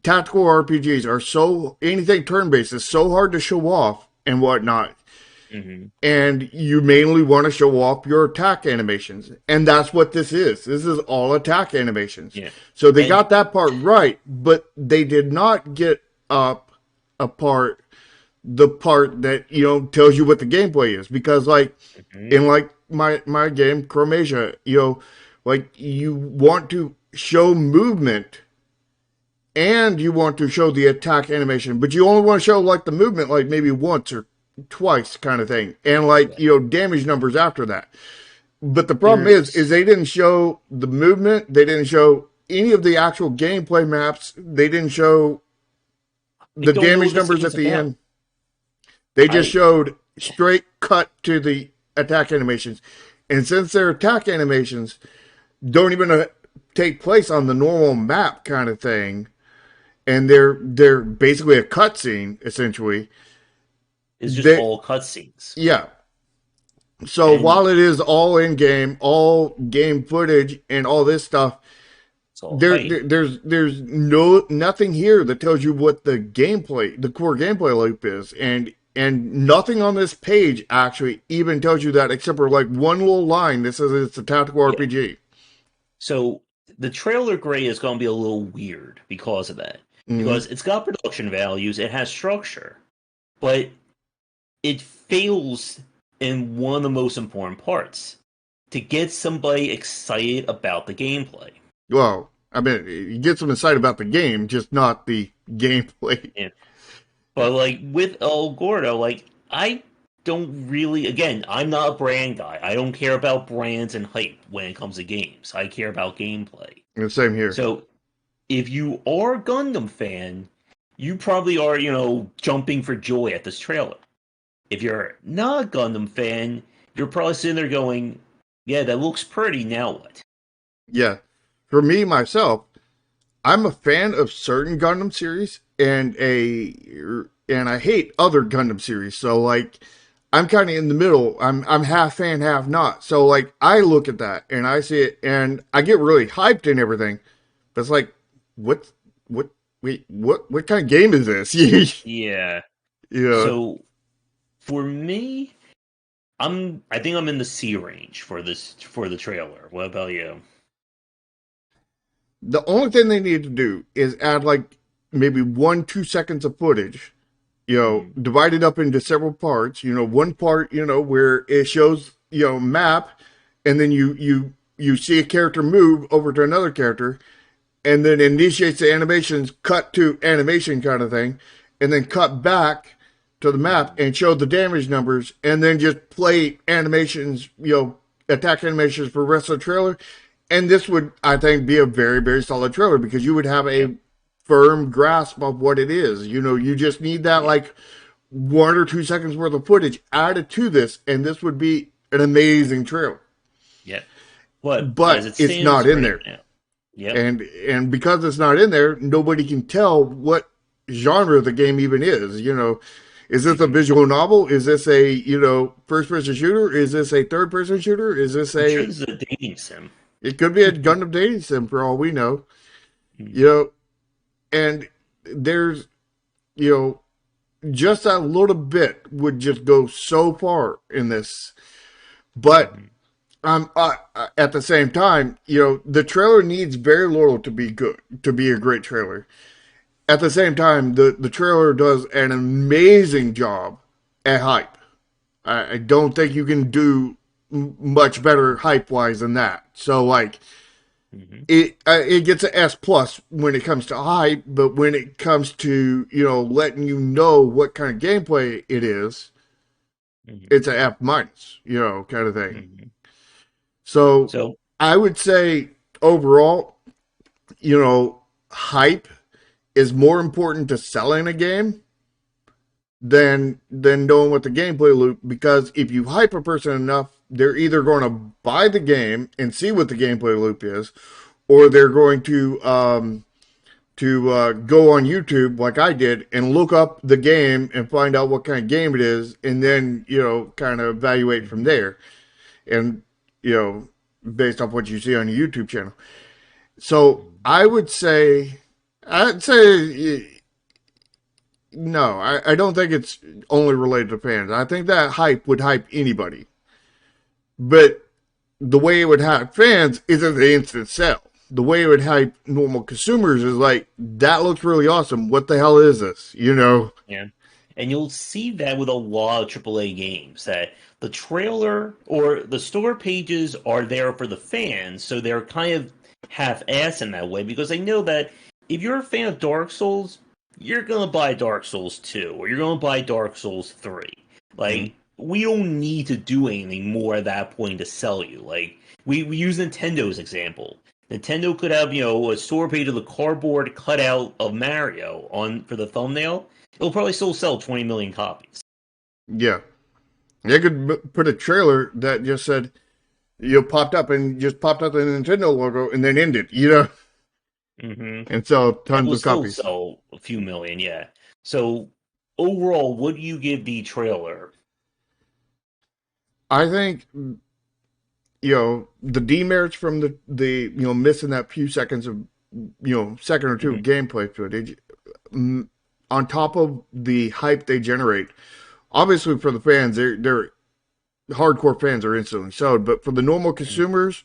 [SPEAKER 2] tactical RPGs are anything turn-based is so hard to show off and whatnot.
[SPEAKER 1] mm-hmm.
[SPEAKER 2] And you mainly want to show off your attack animations. And that's what this is. This is all attack animations.
[SPEAKER 1] Yeah.
[SPEAKER 2] So they got that part right, but they did not get up the part that, tells you what the gameplay is. Because in my game, Chromasia, you want to show movement and you want to show the attack animation, but you only want to show the movement maybe once or twice kind of thing, and damage numbers after that. But the problem is they didn't show the movement, they didn't show any of the actual gameplay maps, they didn't show the damage numbers at the end. They just showed straight cut to the attack animations, and since their attack animations don't even take place on the normal map kind of thing, and they're basically a cutscene essentially.
[SPEAKER 1] It's just all cutscenes.
[SPEAKER 2] Yeah. So while it is all in game, all game footage, and all this stuff, there's nothing here that tells you what the core gameplay loop is, and nothing on this page actually even tells you that, except for one little line that says it's a tactical RPG.
[SPEAKER 1] So the trailer gray is going to be a little weird because of that, because it's got production values, it has structure, but it fails in one of the most important parts, to get somebody excited about the gameplay.
[SPEAKER 2] Well, I mean, you get them excited about the game, just not the gameplay.
[SPEAKER 1] Yeah. But with El Gordo, I don't really, again, I'm not a brand guy. I don't care about brands and hype when it comes to games. I care about gameplay.
[SPEAKER 2] And the same here.
[SPEAKER 1] So if you are a Gundam fan, you probably are, jumping for joy at this trailer. If you're not a Gundam fan, you're probably sitting there going, yeah, that looks pretty, now what?
[SPEAKER 2] Yeah. For me, myself, I'm a fan of certain Gundam series, and I hate other Gundam series. So, I'm kind of in the middle. I'm half fan, half not. So, I look at that, and I see it, and I get really hyped and everything. But it's what wait, what kind of game is this?
[SPEAKER 1] Yeah.
[SPEAKER 2] Yeah.
[SPEAKER 1] So for me, I think I'm in the C range for the trailer. What about you?
[SPEAKER 2] The only thing they need to do is add like maybe 1, 2 seconds of footage,
[SPEAKER 1] Hmm.
[SPEAKER 2] divided up into several parts. One part, where it shows, map, and then you see a character move over to another character, and then initiates the animations, cut to animation kind of thing, and then cut back to the map
[SPEAKER 1] Hmm.
[SPEAKER 2] and show the damage numbers, and then just play animations, attack animations for the rest of the trailer. And this would, I think, be a very, very solid trailer because you would have
[SPEAKER 1] Yep.
[SPEAKER 2] a firm grasp of what it is. You just need that
[SPEAKER 1] Yeah.
[SPEAKER 2] like 1 or 2 seconds worth of footage added to this, and this would be an amazing trailer.
[SPEAKER 1] Yep. But as
[SPEAKER 2] But
[SPEAKER 1] it
[SPEAKER 2] it's
[SPEAKER 1] stands
[SPEAKER 2] not in
[SPEAKER 1] right
[SPEAKER 2] there.
[SPEAKER 1] now, yep.
[SPEAKER 2] And because it's not in there, nobody can tell what genre the game even is. Is this a
[SPEAKER 1] Hmm.
[SPEAKER 2] visual novel? Is this a first person shooter? Is this a third person shooter? Is this
[SPEAKER 1] I'm sure
[SPEAKER 2] a
[SPEAKER 1] this is a dating sim.
[SPEAKER 2] it could be a Gundam dating sim for all we know. you
[SPEAKER 1] Hmm.
[SPEAKER 2] know and there's you know just that little bit would just go so far in this. But
[SPEAKER 1] Hmm.
[SPEAKER 2] at the same time, the trailer needs very little to be good, to be a great trailer. At the same time, the trailer does an amazing job at hype. I don't think you can do much better hype wise than that. So like
[SPEAKER 1] Hmm.
[SPEAKER 2] it gets an S plus when it comes to hype, but when it comes to letting you know what kind of gameplay it is,
[SPEAKER 1] Hmm.
[SPEAKER 2] it's an F minus, kind of thing.
[SPEAKER 1] Hmm.
[SPEAKER 2] So
[SPEAKER 1] So,
[SPEAKER 2] I would say overall, hype is more important to selling a game than knowing what the gameplay loop, because if you hype a person enough, they're either going to buy the game and see what the gameplay loop is, or they're going to go on YouTube like I did and look up the game and find out what kind of game it is, and then kind of evaluate from
[SPEAKER 1] mhm,
[SPEAKER 2] there, and you know based off what you see on your YouTube channel. So
[SPEAKER 1] mhm,
[SPEAKER 2] I'd say no. I don't think it's only related to fans. I think that hype would hype anybody, but the way it would hype fans isn't the instant sell. The way it would hype normal consumers is like, that looks really awesome. What the hell is this?
[SPEAKER 1] yeah. And you'll see that with a lot of AAA games that the trailer or the store pages are there for the fans, so they're kind of half-ass in that way because they know that if you're a fan of Dark Souls, you're gonna buy Dark Souls 2 or you're gonna buy Dark Souls 3.
[SPEAKER 2] Mm.
[SPEAKER 1] Like, we don't need to do anything more at that point to sell you. Like, we use Nintendo's example. Nintendo could have, a store page of the cardboard cutout of Mario on for the thumbnail. It'll probably still sell 20 million copies.
[SPEAKER 2] Yeah. They could put a trailer that just said, popped up and just popped up the Nintendo logo and then ended.
[SPEAKER 1] Hmm.
[SPEAKER 2] And sell
[SPEAKER 1] That
[SPEAKER 2] tons
[SPEAKER 1] will
[SPEAKER 2] of
[SPEAKER 1] still
[SPEAKER 2] copies.
[SPEAKER 1] sell a few million, yeah. So overall, what do you give the trailer?
[SPEAKER 2] I think, the demerits from the missing that few seconds of, second or two of
[SPEAKER 1] Hmm.
[SPEAKER 2] gameplay footage, mm, on top of the hype they generate. Obviously, for the fans, they're hardcore fans are instantly sold, but for the normal
[SPEAKER 1] Hmm.
[SPEAKER 2] consumers,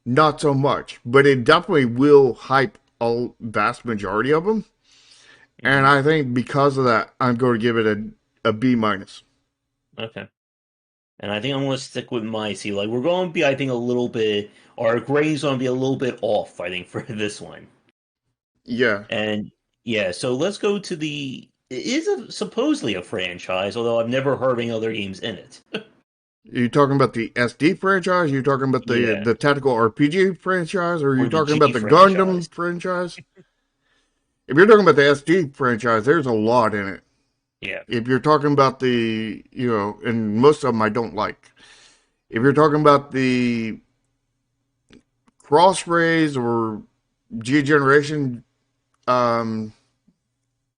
[SPEAKER 2] not so much. But it definitely will hype a vast majority of them, and
[SPEAKER 1] Hmm.
[SPEAKER 2] I think because of that, I'm going to give it a B minus.
[SPEAKER 1] Okay. And I think I'm going to stick with my C. Like, we're going to be, I think, a little bit, our grading's going to be a little bit off, I think, for this one.
[SPEAKER 2] Yeah,
[SPEAKER 1] And yeah, so let's go to the. It is supposedly a franchise, although I've never heard of any other games in it.
[SPEAKER 2] are you talking about the SD franchise? Are you talking about the
[SPEAKER 1] Yeah,
[SPEAKER 2] the tactical RPG franchise? Or are you
[SPEAKER 1] or the
[SPEAKER 2] talking
[SPEAKER 1] G
[SPEAKER 2] about the Gundam
[SPEAKER 1] franchise.
[SPEAKER 2] franchise? If you're talking about the SD franchise, there's a lot in it.
[SPEAKER 1] Yeah.
[SPEAKER 2] If you're talking about and most of them I don't like. If you're talking about the Crossrays or G Generation, um,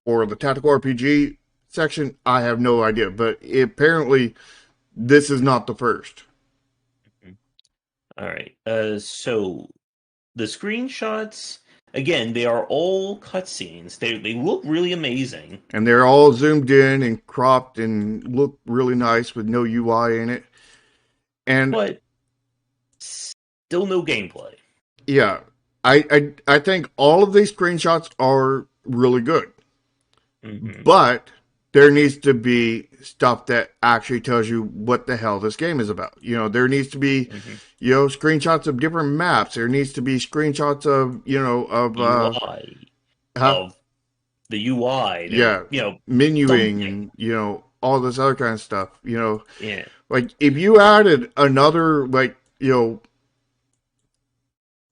[SPEAKER 2] or the tactical RPG section, I have no idea. But apparently, this is not the first.
[SPEAKER 1] All right. So the screenshots, again, they are all cutscenes. They look really amazing,
[SPEAKER 2] And they're all zoomed in and cropped and look really nice with no UI in it. And
[SPEAKER 1] but still no gameplay.
[SPEAKER 2] yeah, I think all of these screenshots are really good,
[SPEAKER 1] Hmm.
[SPEAKER 2] but there needs to be stuff that actually tells you what the hell this game is about. There needs to be,
[SPEAKER 1] Hmm.
[SPEAKER 2] screenshots of different maps. There needs to be screenshots of,
[SPEAKER 1] UI
[SPEAKER 2] huh?
[SPEAKER 1] of the UI. There,
[SPEAKER 2] Yeah, menuing
[SPEAKER 1] something.
[SPEAKER 2] and, all this other kind of stuff.
[SPEAKER 1] Yeah.
[SPEAKER 2] Like if you added another, like,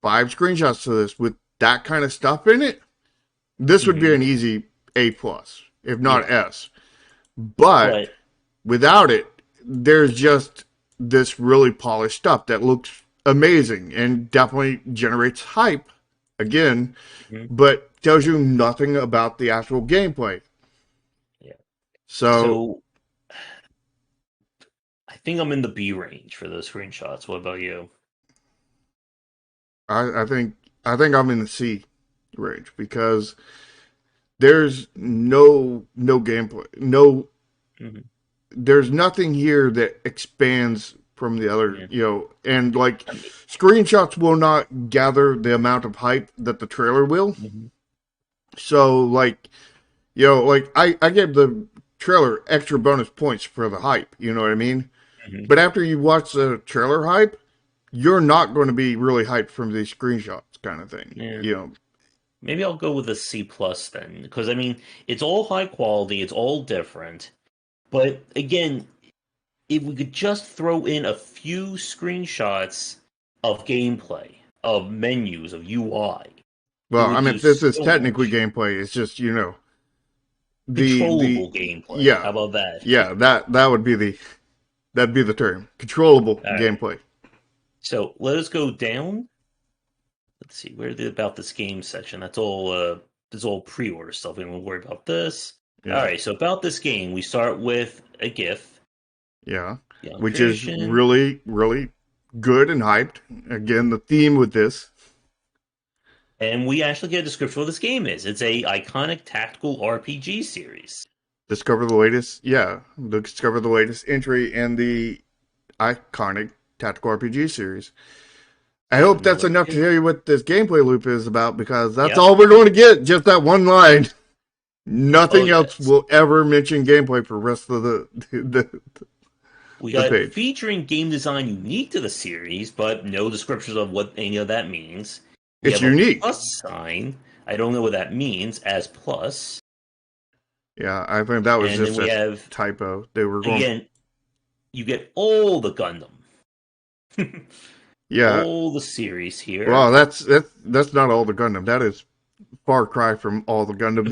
[SPEAKER 2] 5 screenshots to this with that kind of stuff in it, this would be
[SPEAKER 1] Hmm.
[SPEAKER 2] an easy A plus, if not
[SPEAKER 1] Yeah.
[SPEAKER 2] S. But
[SPEAKER 1] But
[SPEAKER 2] without it, there's just this really polished stuff that looks amazing and definitely generates hype again,
[SPEAKER 1] mhm,
[SPEAKER 2] but tells you nothing about the actual gameplay.
[SPEAKER 1] yeah.
[SPEAKER 2] So
[SPEAKER 1] So I think I'm in the B range for those screenshots. What about you?
[SPEAKER 2] I think I'm in the C range because there's no gameplay,
[SPEAKER 1] Hmm.
[SPEAKER 2] there's nothing here that expands from the other,
[SPEAKER 1] Yeah.
[SPEAKER 2] and like
[SPEAKER 1] I mean,
[SPEAKER 2] screenshots will not gather the amount of hype that the trailer will.
[SPEAKER 1] mhm,
[SPEAKER 2] So like, like I gave the trailer extra bonus points for the hype, you know what I mean?
[SPEAKER 1] mhm,
[SPEAKER 2] But after you watch the trailer hype, you're not going to be really hyped from these screenshots kind of thing,
[SPEAKER 1] yeah. Maybe I'll go with a C plus then, because I mean, it's all high quality, it's all different. But again, if we could just throw in a few screenshots of gameplay, of menus, of UI, it
[SPEAKER 2] Well, I
[SPEAKER 1] would
[SPEAKER 2] mean,
[SPEAKER 1] do
[SPEAKER 2] this is
[SPEAKER 1] so
[SPEAKER 2] technically
[SPEAKER 1] much.
[SPEAKER 2] gameplay. It's just, the
[SPEAKER 1] Controllable gameplay.
[SPEAKER 2] yeah,
[SPEAKER 1] How about that?
[SPEAKER 2] yeah, that would be that'd be the term. Controllable
[SPEAKER 1] All right.
[SPEAKER 2] gameplay.
[SPEAKER 1] So let us go down. Let's see, where the about this game section? That's all pre-order stuff. We don't worry about this. All
[SPEAKER 2] Yeah.
[SPEAKER 1] right, so about this game, we start with a GIF,
[SPEAKER 2] Yeah.
[SPEAKER 1] young
[SPEAKER 2] Which is
[SPEAKER 1] creation,
[SPEAKER 2] really, really good and hyped. Again, the theme with this.
[SPEAKER 1] and we actually get a description of what this game is. It's a iconic tactical RPG series.
[SPEAKER 2] Discover the latest, yeah, discover the latest entry in the iconic tactical RPG series. I
[SPEAKER 1] Get
[SPEAKER 2] hope that's
[SPEAKER 1] another
[SPEAKER 2] enough to
[SPEAKER 1] GIF.
[SPEAKER 2] tell you what this gameplay loop is about because that's
[SPEAKER 1] Yep.
[SPEAKER 2] all we're going to get. Just that one line.
[SPEAKER 1] Oh
[SPEAKER 2] Nothing else
[SPEAKER 1] yes.
[SPEAKER 2] will ever mention gameplay for the rest of
[SPEAKER 1] We
[SPEAKER 2] the
[SPEAKER 1] got
[SPEAKER 2] page.
[SPEAKER 1] featuring game design unique to the series, but no descriptions of what any of that means. We
[SPEAKER 2] It's
[SPEAKER 1] have a
[SPEAKER 2] unique.
[SPEAKER 1] plus sign. I don't know what that means as plus.
[SPEAKER 2] Yeah, I think that was
[SPEAKER 1] And then
[SPEAKER 2] just
[SPEAKER 1] we
[SPEAKER 2] a
[SPEAKER 1] have,
[SPEAKER 2] typo. They were going,
[SPEAKER 1] again, you get all the Gundam.
[SPEAKER 2] yeah.
[SPEAKER 1] All the series
[SPEAKER 2] Well,
[SPEAKER 1] here.
[SPEAKER 2] that's not all the Gundam. That is far cry from all the Gundam.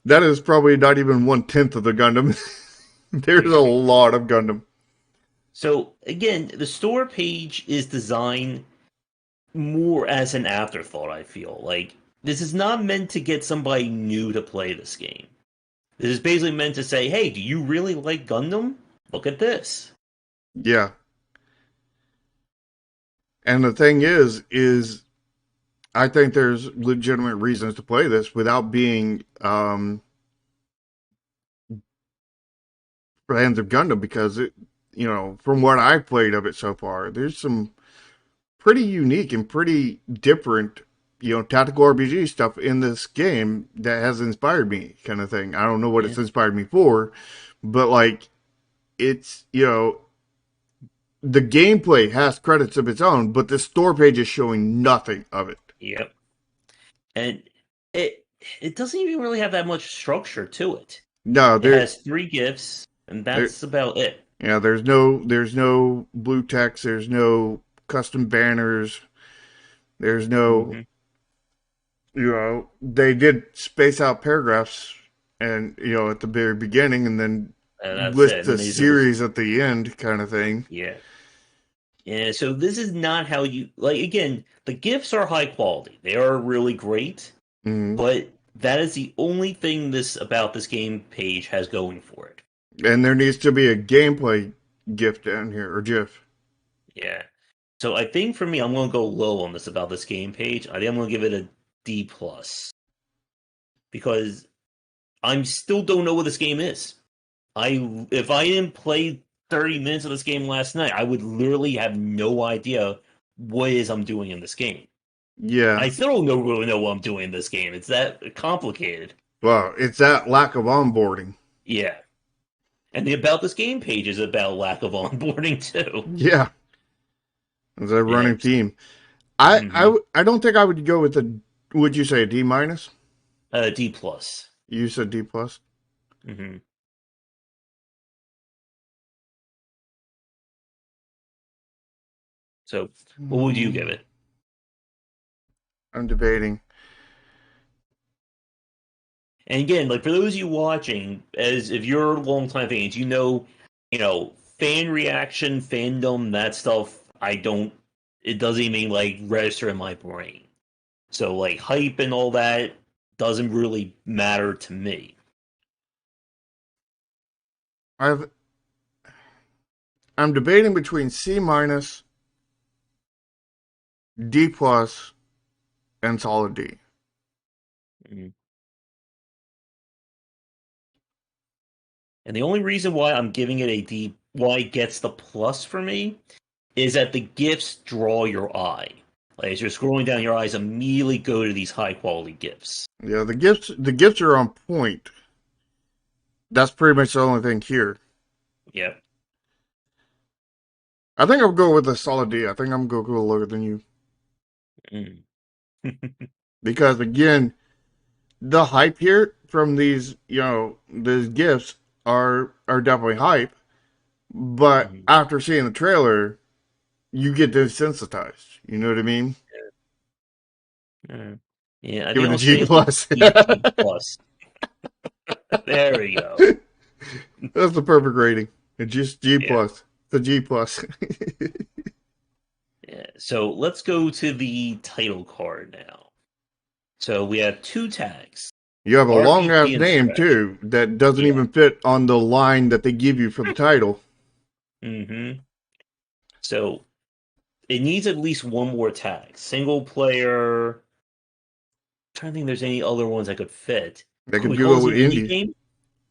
[SPEAKER 2] That is probably not even 1/10 of the Gundam. There's a lot of Gundam.
[SPEAKER 1] So again, the store page is designed more as an afterthought, I feel. Like this is not meant to get somebody new to play this game. This is basically meant to say, "Hey, do you really like Gundam? Look at this."
[SPEAKER 2] Yeah, and the thing is I think there's legitimate reasons to play this without being fans of Gundam because from what I've played of it so far, there's some pretty unique and pretty different, tactical RPG stuff in this game that has inspired me, kind of thing. I don't know what
[SPEAKER 1] Yeah,
[SPEAKER 2] it's inspired me for, but like it's, the gameplay has credits of its own, but the store page is showing nothing of it.
[SPEAKER 1] yep. And it it doesn't even really have that much structure to it.
[SPEAKER 2] No,
[SPEAKER 1] It has three gifts, and
[SPEAKER 2] there,
[SPEAKER 1] that's about it.
[SPEAKER 2] yeah, there's no blue text, there's no custom banners, there's no,
[SPEAKER 1] Hmm.
[SPEAKER 2] they did space out paragraphs and at the very beginning and then
[SPEAKER 1] And that's it.
[SPEAKER 2] list
[SPEAKER 1] And then
[SPEAKER 2] the
[SPEAKER 1] these are the
[SPEAKER 2] series at the end kind of thing.
[SPEAKER 1] yeah. Yeah, so this is not how you like again, the gifts are high quality. They are really great,
[SPEAKER 2] Mm.
[SPEAKER 1] but that is the only thing this about this game page has going for it.
[SPEAKER 2] And there needs to be a gameplay GIF down here or GIF.
[SPEAKER 1] Yeah. So I think for me, I'm going to go low on this about this game page. I think I'm going to give it a D plus because I still don't know what this game is. If I didn't play 30 minutes of this game last night, I would literally have no idea what it is I'm doing in this game.
[SPEAKER 2] Yeah.
[SPEAKER 1] I still don't really know what I'm doing in this game. It's that complicated.
[SPEAKER 2] Well, it's that lack of onboarding.
[SPEAKER 1] Yeah. And the about this game page is about lack of onboarding too.
[SPEAKER 2] Yeah. It's a
[SPEAKER 1] Yeah.
[SPEAKER 2] running theme. I,
[SPEAKER 1] Mm-hmm.
[SPEAKER 2] I, I don't think I would go with a, would you say a D minus?
[SPEAKER 1] D plus.
[SPEAKER 2] You said D plus?
[SPEAKER 1] Mm-hmm. So what would you give
[SPEAKER 2] Hmm,
[SPEAKER 1] it?
[SPEAKER 2] I'm debating.
[SPEAKER 1] And again, like for those of you watching, as if you're longtime fans, fan reaction, fandom, that stuff. I don't. It doesn't even like register in my brain. So like hype and all that doesn't really matter to me.
[SPEAKER 2] I've, I'm debating between C minus, D plus, and solid D.
[SPEAKER 1] Mhm. And the only reason why I'm giving it a D, why it gets the plus for me, is that the gifts draw your eye. Like as you're scrolling down, your eyes immediately go to these high quality gifts.
[SPEAKER 2] Yeah, the gifts are on point. That's pretty much the only thing here.
[SPEAKER 1] Yeah.
[SPEAKER 2] I think I'll go with a solid D. I think I'm going to go lower than you.
[SPEAKER 1] Mm.
[SPEAKER 2] Because again, the hype here from these gifts are definitely hype. But
[SPEAKER 1] Mhm.
[SPEAKER 2] after seeing the trailer, you get desensitized. You know what I mean?
[SPEAKER 1] Yeah. Yeah, I
[SPEAKER 2] Give
[SPEAKER 1] think
[SPEAKER 2] it a
[SPEAKER 1] I'll
[SPEAKER 2] G
[SPEAKER 1] say like
[SPEAKER 2] plus.
[SPEAKER 1] G plus. There we go.
[SPEAKER 2] That's the perfect rating. It's just G
[SPEAKER 1] Yeah.
[SPEAKER 2] plus. The G plus.
[SPEAKER 1] Yeah. So let's go to the title card now. So we have two tags:
[SPEAKER 2] You have a long ass
[SPEAKER 1] RPG and
[SPEAKER 2] name
[SPEAKER 1] strategy.
[SPEAKER 2] too that doesn't
[SPEAKER 1] Yeah.
[SPEAKER 2] even fit on the line that they give you for the title.
[SPEAKER 1] Mm-hmm. So it needs at least one more tag. Single player. I'm trying to think if there's any other ones that could fit.
[SPEAKER 2] They
[SPEAKER 1] Could
[SPEAKER 2] could
[SPEAKER 1] we call
[SPEAKER 2] go
[SPEAKER 1] this
[SPEAKER 2] with
[SPEAKER 1] an indie
[SPEAKER 2] indie.
[SPEAKER 1] game?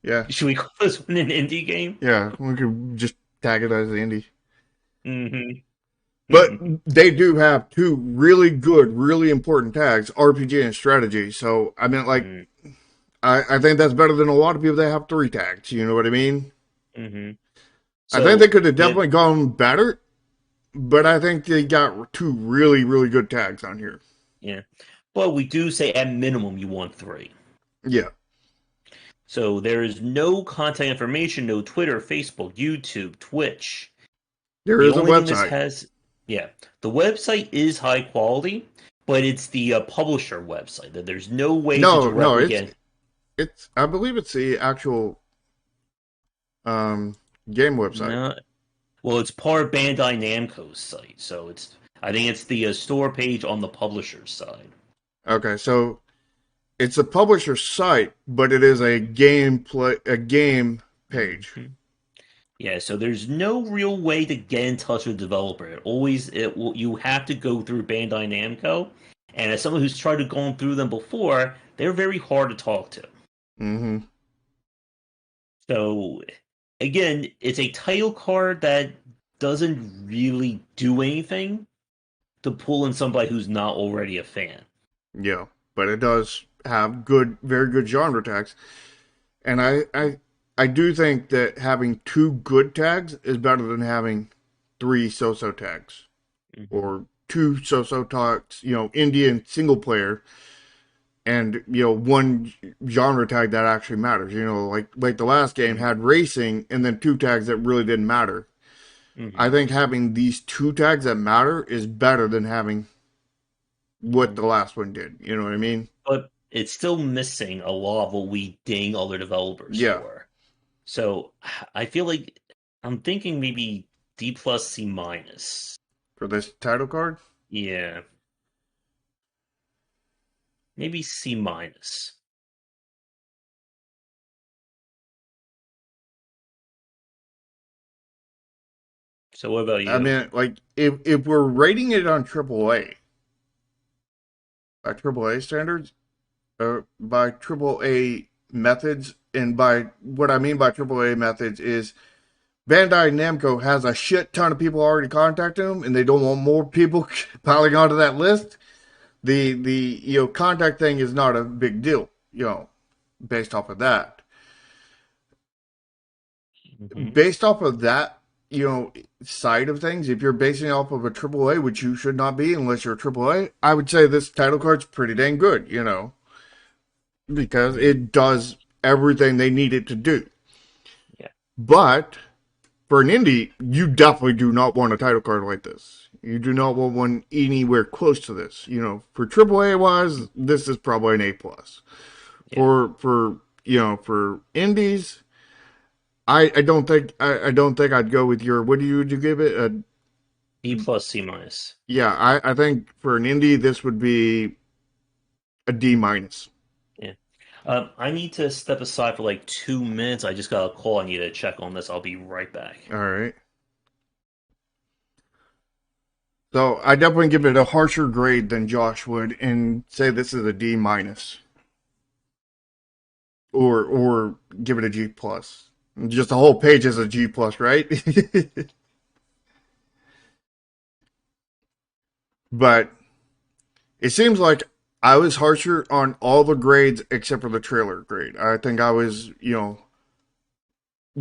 [SPEAKER 2] Yeah,
[SPEAKER 1] Should we call this one an indie game?
[SPEAKER 2] yeah. We could just tag it as indie.
[SPEAKER 1] Mm-hmm.
[SPEAKER 2] But they do have two really good, really important tags, RPG and strategy. So I mean, like, I think that's better than a lot of people that have three tags. You know what I mean?
[SPEAKER 1] Mm-hmm.
[SPEAKER 2] I think they
[SPEAKER 1] So
[SPEAKER 2] could have
[SPEAKER 1] with
[SPEAKER 2] definitely gone better, but I think they got two really, really good tags on here.
[SPEAKER 1] yeah, but we do say at minimum you want three.
[SPEAKER 2] Yeah,
[SPEAKER 1] So there is no contact information, no Twitter, Facebook, YouTube, Twitch.
[SPEAKER 2] there
[SPEAKER 1] The
[SPEAKER 2] is a
[SPEAKER 1] only thing this
[SPEAKER 2] website.
[SPEAKER 1] has, yeah, the website is high quality, but it's the publisher website. That there's no way to
[SPEAKER 2] No, no,
[SPEAKER 1] directly
[SPEAKER 2] it's
[SPEAKER 1] get.
[SPEAKER 2] it's. I believe it's the actual um, game website.
[SPEAKER 1] No, well, it's part of Bandai Namco's site, so it's. I think it's the store page on the publisher's side.
[SPEAKER 2] Okay, so it's a publisher site, but it is a game page.
[SPEAKER 1] Mhm. Yeah, so there's no real way to get in touch with the developer. You have to go through Bandai Namco, and as someone who's tried to go through them before, they're very hard to talk to.
[SPEAKER 2] Mm-hmm.
[SPEAKER 1] So again, it's a title card that doesn't really do anything to pull in somebody who's not already a fan.
[SPEAKER 2] Yeah, but it does have good, very good genre tags, and I do think that having two good tags is better than having three so-so tags
[SPEAKER 1] Hmm.
[SPEAKER 2] or two so-so tags. Indian single player and one genre tag that actually matters. Like the last game
[SPEAKER 1] Hmm.
[SPEAKER 2] had racing and then two tags that really didn't matter. I
[SPEAKER 1] Hmm.
[SPEAKER 2] think having these two tags that matter is better than having what the last one did. You know what I mean?
[SPEAKER 1] But it's still missing a lot of what we ding other developers
[SPEAKER 2] Yeah.
[SPEAKER 1] for. So I feel like I'm thinking maybe D plus C minus.
[SPEAKER 2] For this title card.
[SPEAKER 1] Yeah, maybe C minus. So what about
[SPEAKER 2] I
[SPEAKER 1] you?
[SPEAKER 2] mean, like if we're rating it on AAA by AAA standards, by AAA methods, and by what I mean by AAA methods is Bandai Namco has a shit ton of people already contacting them, and they don't want more people piling onto that list. The contact thing is not a big deal, based off of that.
[SPEAKER 1] Hmm.
[SPEAKER 2] Based off of that, side of things, if you're basing it off of a AAA, which you should not be unless you're a AAA, I would say this title card's pretty dang good, because
[SPEAKER 1] Hmm.
[SPEAKER 2] it does everything they need it to do.
[SPEAKER 1] Yeah.
[SPEAKER 2] But for an indie, you definitely do not want a title card like this. You do not want one anywhere close to this. For AAA wise, this is probably an A plus.
[SPEAKER 1] Yeah.
[SPEAKER 2] For indies, I don't think I don't think I'd go with your. What would you give it?
[SPEAKER 1] B plus C minus.
[SPEAKER 2] Yeah, I think for an indie this would be a D minus.
[SPEAKER 1] Yeah. I need to step aside for like 2 minutes. I just got a call. I need to check on this. I'll be right back.
[SPEAKER 2] All right. So I definitely give it a harsher grade than Josh would, and say this is a D minus, or give it a G plus. Just the whole page is a G plus, right? But it seems like I was harsher on all the grades except for the trailer grade. I think I was,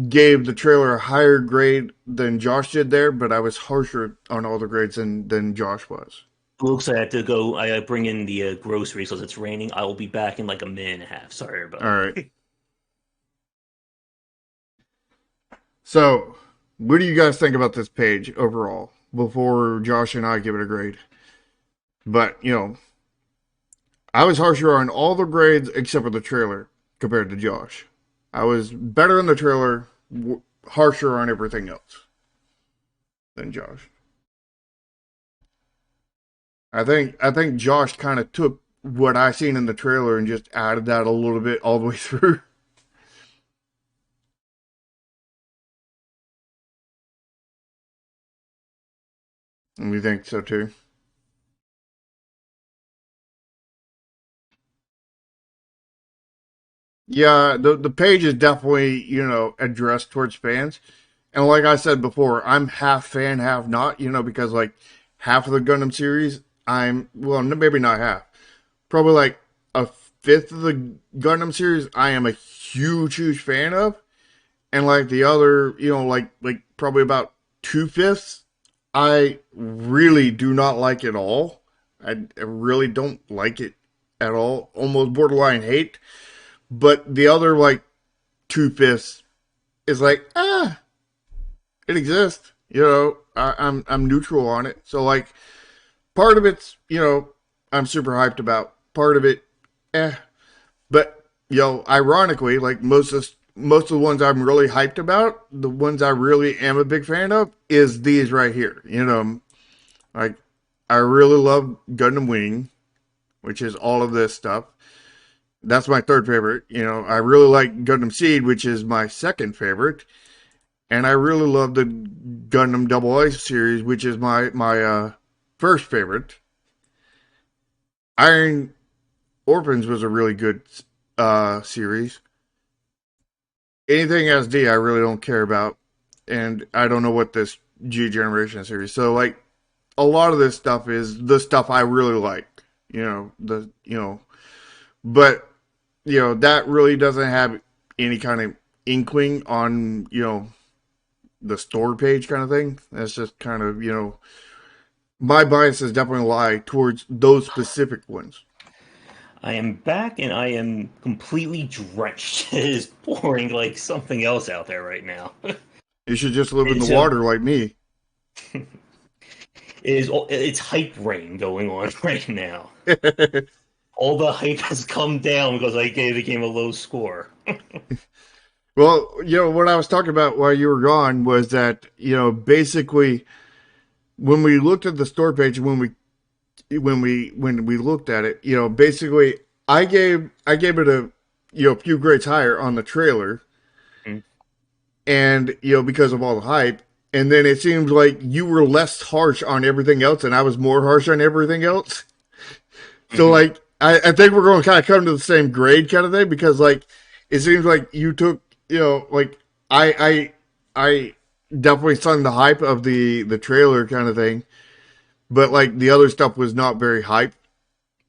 [SPEAKER 2] gave the trailer a higher grade than Josh did there, but I was harsher on all the grades than Josh was.
[SPEAKER 1] Looks like I have to go. I bring in the groceries because it's raining. I will be back in like a minute and a half. Sorry,
[SPEAKER 2] All
[SPEAKER 1] everybody.
[SPEAKER 2] right. So, what do you guys think about this page overall before Josh and I give it a grade? But, I was harsher on all the grades except for the trailer compared to Josh. I was better in the trailer, harsher on everything else than Josh. I think Josh kind of took what I seen in the trailer and just added that a little bit all the way through. And we think so too. Yeah, the page is definitely, addressed towards fans. And like I said before, I'm half fan, half not, because like half of the Gundam series, well, maybe not half, probably like a fifth of the Gundam series, I am a huge, huge fan of. And like the other, like probably about 2/5, I really do not like it all. I really don't like it at all. Almost borderline hate. But the other like 2/5 is like, it exists. I'm neutral on it. So like part of it's, I'm super hyped about. Part of it, eh. But ironically, like most of the ones I'm really hyped about, the ones I really am a big fan of, is these right here. Like I really love Gundam Wing, which is all of this stuff. That's my third favorite. I really like Gundam Seed, which is my second favorite, and I really love the Gundam Double A series, which is my first favorite. Iron Orphans was a really good series. Anything SD, I really don't care about, and I don't know what this G Generation series. So like a lot of this stuff is the stuff I really like. But that really doesn't have any kind of inkling on the store page kind of thing. That's just kind of my biases definitely lie towards those specific ones.
[SPEAKER 1] I am back and I am completely drenched. It is pouring like something else out there right now.
[SPEAKER 2] You should just live in the
[SPEAKER 1] It's
[SPEAKER 2] water like me.
[SPEAKER 1] it's hype rain going on right now. All the hype has come down because I gave the game a low score.
[SPEAKER 2] Well, what I was talking about while you were gone was that basically when we looked at the store page, when we looked at it, basically I gave it a few grades higher on the trailer,
[SPEAKER 1] Mm.
[SPEAKER 2] and because of all the hype. and then it seems like you were less harsh on everything else, and I was more harsh on everything else. So
[SPEAKER 1] Hmm.
[SPEAKER 2] like, I think we're going to kind of come to the same grade kind of thing because like, it seems like you took, like I definitely sung the hype of the trailer kind of thing, but like the other stuff was not very hype,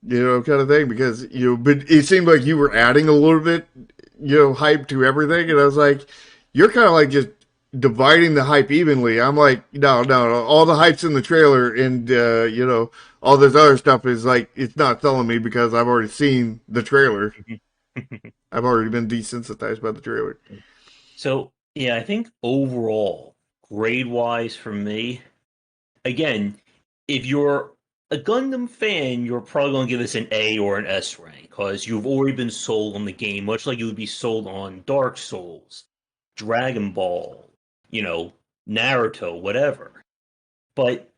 [SPEAKER 2] kind of thing because but it seemed like you were adding a little bit, hype to everything, and I was like, you're kind of like just dividing the hype evenly. I'm like, no, no, no, all the hype's in the trailer, and all this other stuff is like it's not telling me because I've already seen the trailer. I've already been desensitized by the trailer.
[SPEAKER 1] So, yeah, I think overall, grade wise for me, again, if you're a Gundam fan, you're probably going to give this an A or an S rank because you've already been sold on the game, much like you would be sold on Dark Souls, Dragon Ball, you know, Naruto, whatever. But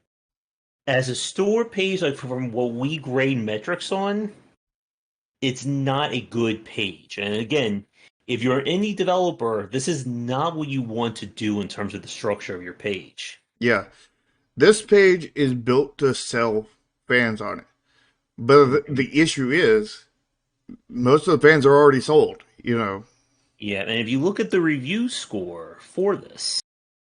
[SPEAKER 1] as a store page, like from what we grade metrics on, it's not a good page. And again, if you're an indie developer, this is not what you want to do in terms of the structure of your page.
[SPEAKER 2] Yeah, this page is built to sell fans on it, but
[SPEAKER 1] Mhm.
[SPEAKER 2] the issue is most of the fans are already sold.
[SPEAKER 1] Yeah, and if you look at the review score for this,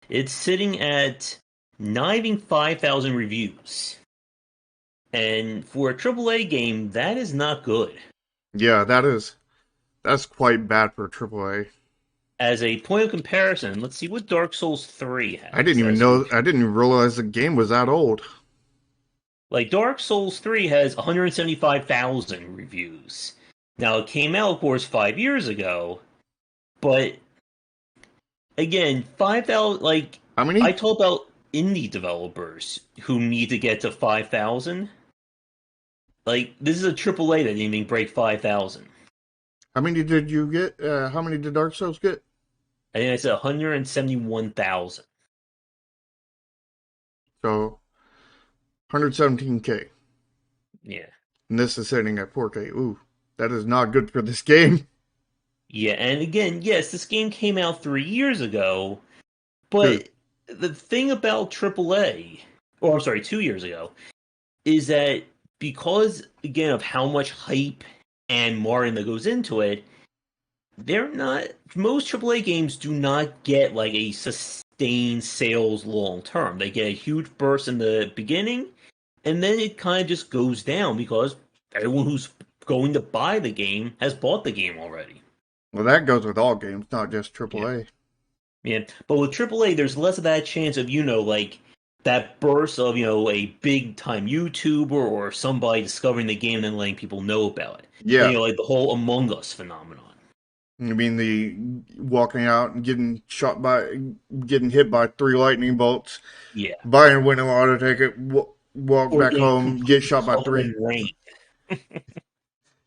[SPEAKER 1] it's sitting at not even 5,000 reviews. And for a AAA game, that is not good.
[SPEAKER 2] Yeah, that's quite bad for AAA.
[SPEAKER 1] As a point of comparison, let's see what Dark Souls 3
[SPEAKER 2] I didn't
[SPEAKER 1] has
[SPEAKER 2] even
[SPEAKER 1] as a
[SPEAKER 2] know.
[SPEAKER 1] review.
[SPEAKER 2] I didn't even realize the game was that old.
[SPEAKER 1] Like Dark Souls 3 has 175,000 reviews. Now it came out, of course, 5 years ago, but again, 5,000, like,
[SPEAKER 2] How
[SPEAKER 1] I
[SPEAKER 2] many?
[SPEAKER 1] talk about indie developers who need to get to 5,000. Like, this is a AAA that didn't even break 5,000.
[SPEAKER 2] How many did you get? How many did Dark Souls get?
[SPEAKER 1] I think I said 171,000.
[SPEAKER 2] So 117K,
[SPEAKER 1] Yeah.
[SPEAKER 2] and this is sitting at 4K. Ooh, that is not good for this game.
[SPEAKER 1] Yeah, and again, yes, this game came out 3 years ago,
[SPEAKER 2] True.
[SPEAKER 1] but the thing about AAA, or I'm sorry, 2 years ago, is that because again of how much hype and marketing that goes into it, they're not most AAA games do not get like a sustained sales long term. They get a huge burst in the beginning, and then it kind of just goes down because everyone who's going to buy the game has bought the game already.
[SPEAKER 2] Well, that goes with all games, not just
[SPEAKER 1] Yeah.
[SPEAKER 2] AAA.
[SPEAKER 1] Yeah. But with AAA, there's less of that chance of, like that burst of, a big time YouTuber or somebody discovering the game and then letting people know about it. Like,
[SPEAKER 2] Yeah,
[SPEAKER 1] like the whole Among Us phenomenon.
[SPEAKER 2] I mean the walking out and getting hit by three lightning bolts,
[SPEAKER 1] Yeah.
[SPEAKER 2] buying a winning lotto ticket, walk
[SPEAKER 1] Or
[SPEAKER 2] back
[SPEAKER 1] getting
[SPEAKER 2] home, get
[SPEAKER 1] completely
[SPEAKER 2] shot by
[SPEAKER 1] covered
[SPEAKER 2] three.
[SPEAKER 1] in rain.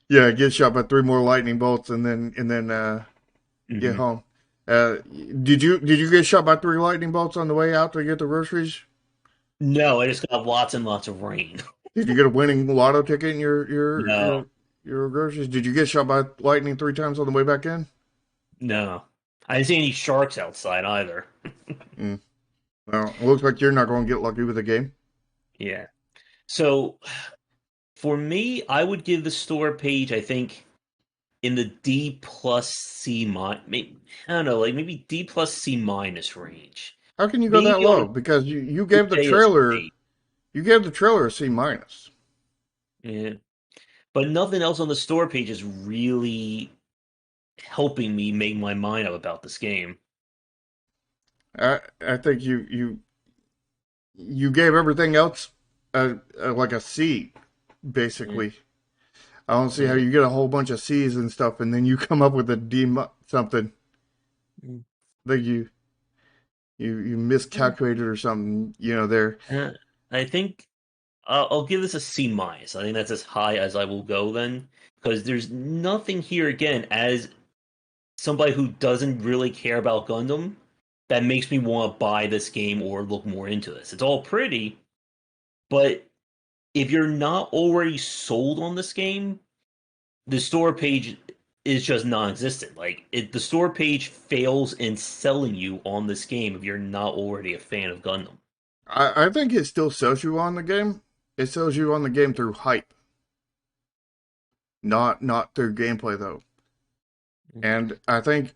[SPEAKER 2] Yeah, get shot by three more lightning bolts, and then get
[SPEAKER 1] Hmm.
[SPEAKER 2] home. Uh, did you get shot by three lightning bolts on the way out to get the groceries?
[SPEAKER 1] No, I just got lots and lots of rain.
[SPEAKER 2] Did you get a winning lotto ticket in your your
[SPEAKER 1] No,
[SPEAKER 2] your your groceries? Did you get shot by lightning three times on the way back in?
[SPEAKER 1] no. I didn't see any sharks outside either.
[SPEAKER 2] Mm. Well, it looks like you're not going to get lucky with the game.
[SPEAKER 1] Yeah. So for me, I would give the store page, I think, in the D plus C minus, maybe, I don't know, like maybe D plus C minus range.
[SPEAKER 2] How can you go that
[SPEAKER 1] Maybe on
[SPEAKER 2] low? Because you
[SPEAKER 1] a
[SPEAKER 2] gave the trailer
[SPEAKER 1] JSP.
[SPEAKER 2] you gave the trailer a C minus.
[SPEAKER 1] Yeah. But nothing else on the store page is really helping me make my mind up about this game.
[SPEAKER 2] I think you gave everything else like a C
[SPEAKER 1] Yeah.
[SPEAKER 2] basically. I don't see how
[SPEAKER 1] Yeah.
[SPEAKER 2] you get a whole bunch of C's and stuff, and then you come up with a something. I think you miscalculated or something. There.
[SPEAKER 1] Uh, I think I'll give this a C minus. I think that's as high as I will go then, because there's nothing here again as somebody who doesn't really care about Gundam that makes me want to buy this game or look more into this. It's all pretty, but if you're not already sold on this game, the store page is just non-existent. The store page fails in selling you on this game if you're not already a fan of Gundam.
[SPEAKER 2] I think it still sells you on the game. It sells you on the game through hype, not through gameplay though. And I think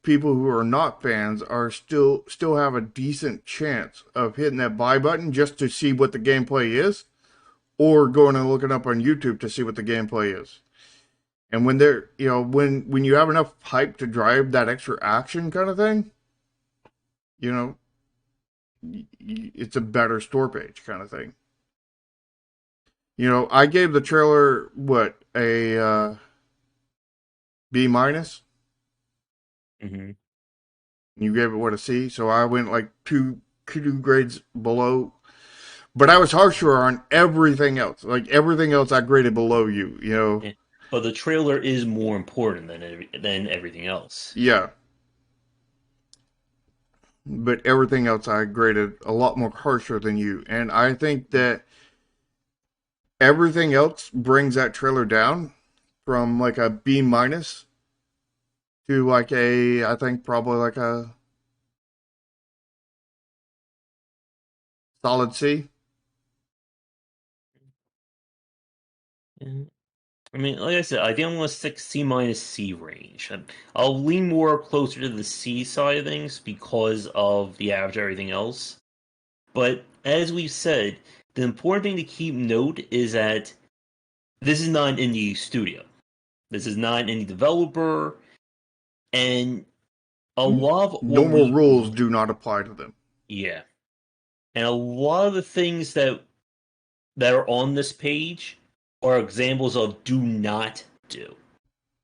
[SPEAKER 2] people who are not fans are still have a decent chance of hitting that buy button just to see what the gameplay is, or going and looking up on YouTube to see what the gameplay is. And when they're, when you have enough hype to drive that extra action kind of thing, you know, it's a better store page kind of thing. I gave the trailer what, a B minus.
[SPEAKER 1] Mm-hmm.
[SPEAKER 2] You gave it what, a C. So I went like two grades below, but I was harsher on everything else. Like everything else, I graded below you.
[SPEAKER 1] Yeah. But the trailer is more important than everything else.
[SPEAKER 2] Yeah. But everything else, I graded a lot more harsher than you, and I think that everything else brings that trailer down from like a B minus to like I think probably like a solid C.
[SPEAKER 1] Yeah. I mean, like I said, I think I'm going to stick C minus C range. I'll lean more closer to the C side of things because of the average of everything else. But as we've said, the important thing to keep note is that this is not an indie studio. This is not an indie developer, and a lot of what
[SPEAKER 2] Normal
[SPEAKER 1] we
[SPEAKER 2] rules do not apply to them.
[SPEAKER 1] yeah, and a lot of the things that are on this page are examples of do not do.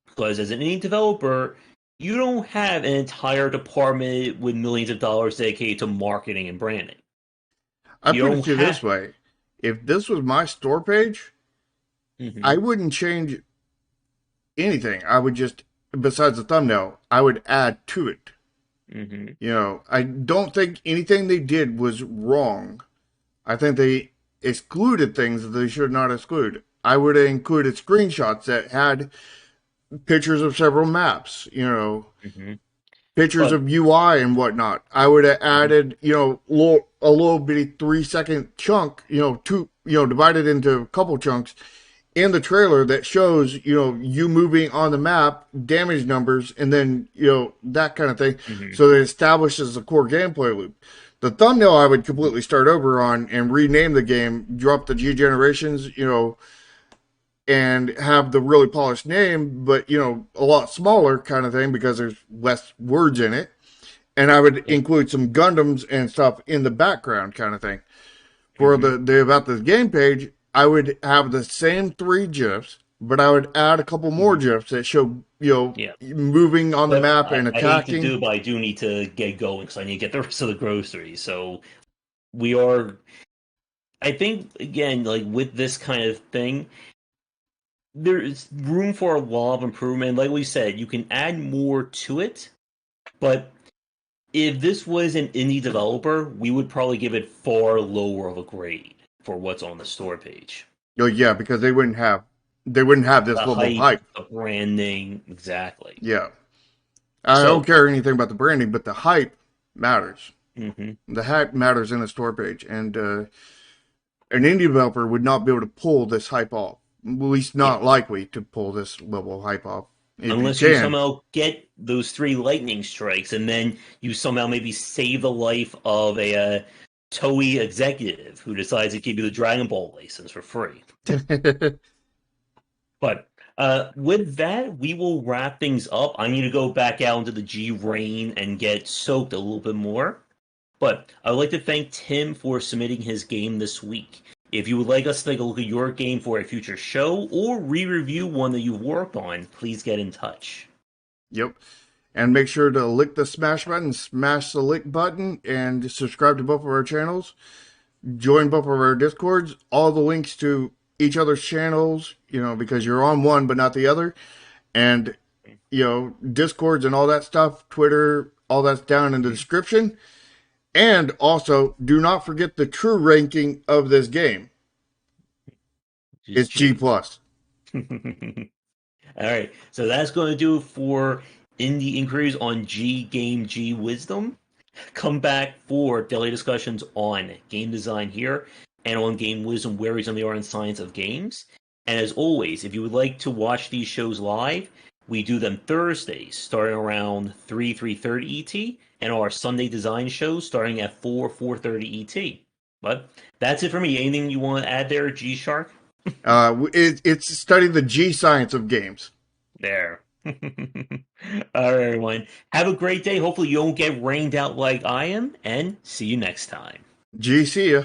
[SPEAKER 1] Because as an indie developer, you don't have an entire department with millions of dollars dedicated to marketing and branding.
[SPEAKER 2] I
[SPEAKER 1] You
[SPEAKER 2] put it
[SPEAKER 1] don't
[SPEAKER 2] to you this
[SPEAKER 1] have.
[SPEAKER 2] way: if this was my store page, I
[SPEAKER 1] Hmm.
[SPEAKER 2] wouldn't change anything. I would just, besides the thumbnail, I would add to it.
[SPEAKER 1] Hmm.
[SPEAKER 2] I don't think anything they did was wrong. I think they excluded things that they should not exclude. I would have included screenshots that had pictures of several maps,
[SPEAKER 1] Hmm.
[SPEAKER 2] pictures
[SPEAKER 1] But
[SPEAKER 2] of UI and whatnot. I would have
[SPEAKER 1] mhm,
[SPEAKER 2] added, a little bitty 3 second chunk, divided into a couple chunks in the trailer that shows, you moving on the map, damage numbers, and then, that kind of thing.
[SPEAKER 1] mhm,
[SPEAKER 2] So that it establishes the core gameplay loop. The thumbnail I would completely start over on and rename the game, drop the G generations, and have the really polished name, but, a lot smaller kind of thing because there's less words in it. And I would
[SPEAKER 1] yeah,
[SPEAKER 2] include some Gundams and stuff in the background kind of thing. For
[SPEAKER 1] mhm,
[SPEAKER 2] the about this game page, I would have the same three GIFs, but I would add a couple more
[SPEAKER 1] mhm,
[SPEAKER 2] GIFs that show,
[SPEAKER 1] yeah.
[SPEAKER 2] moving on the
[SPEAKER 1] But
[SPEAKER 2] map
[SPEAKER 1] I,
[SPEAKER 2] and
[SPEAKER 1] I hate to
[SPEAKER 2] attacking.
[SPEAKER 1] do it, but I do need to get going because I need to get the rest of the groceries. So we are. I think again, like with this kind of thing, there's room for a lot of improvement. Like we said, you can add more to it, but if this was an indie developer, we would probably give it far lower of a grade for what's on the store page.
[SPEAKER 2] Oh yeah, because they wouldn't have this
[SPEAKER 1] The
[SPEAKER 2] level of
[SPEAKER 1] hype,
[SPEAKER 2] hype.
[SPEAKER 1] the branding, exactly.
[SPEAKER 2] Yeah, I don't
[SPEAKER 1] So,
[SPEAKER 2] care anything about the branding, but the hype matters.
[SPEAKER 1] mhm,
[SPEAKER 2] The hype matters in a store page, and an indie developer would not be able to pull this hype off. At least
[SPEAKER 1] yeah,
[SPEAKER 2] not likely to pull this level of hype off. If you
[SPEAKER 1] unless you
[SPEAKER 2] can,
[SPEAKER 1] somehow get those three lightning strikes, and then you somehow maybe save the life of a Toei executive who decides to give you the Dragon Ball license for free. But with that, we will wrap things up. I need to go back out into the G rain and get soaked a little bit more. But I would like to thank Tim for submitting his game this week. If you would like us to take a look at your game for a future show or re-review one that you've worked on, please get in touch.
[SPEAKER 2] yep. And make sure to lick the smash button, smash the like button, and subscribe to both of our channels. Join both of our Discords. All the links to each other's channels, because you're on one but not the other. And, Discords and all that stuff, Twitter, all that's down in the
[SPEAKER 1] Mhm.
[SPEAKER 2] description. And also, do not forget the true ranking of this game.
[SPEAKER 1] Just
[SPEAKER 2] It's G
[SPEAKER 1] G.
[SPEAKER 2] plus.
[SPEAKER 1] All right, so that's going to do it for indie inquiries on G Game G Wisdom. Come back for daily discussions on game design here and on game wisdom, worries on the art and science of games. And as always, if you would like to watch these shows live, we do them Thursdays starting around 3:30 ET, and our Sunday design shows starting at 4:30 ET. But that's it for me. Anything you want to add there, G Shark?
[SPEAKER 2] It's studying the G science of games.
[SPEAKER 1] There. All right, everyone. Have a great day. Hopefully, you don't get rained out like I am, and see you next time.
[SPEAKER 2] G, see ya.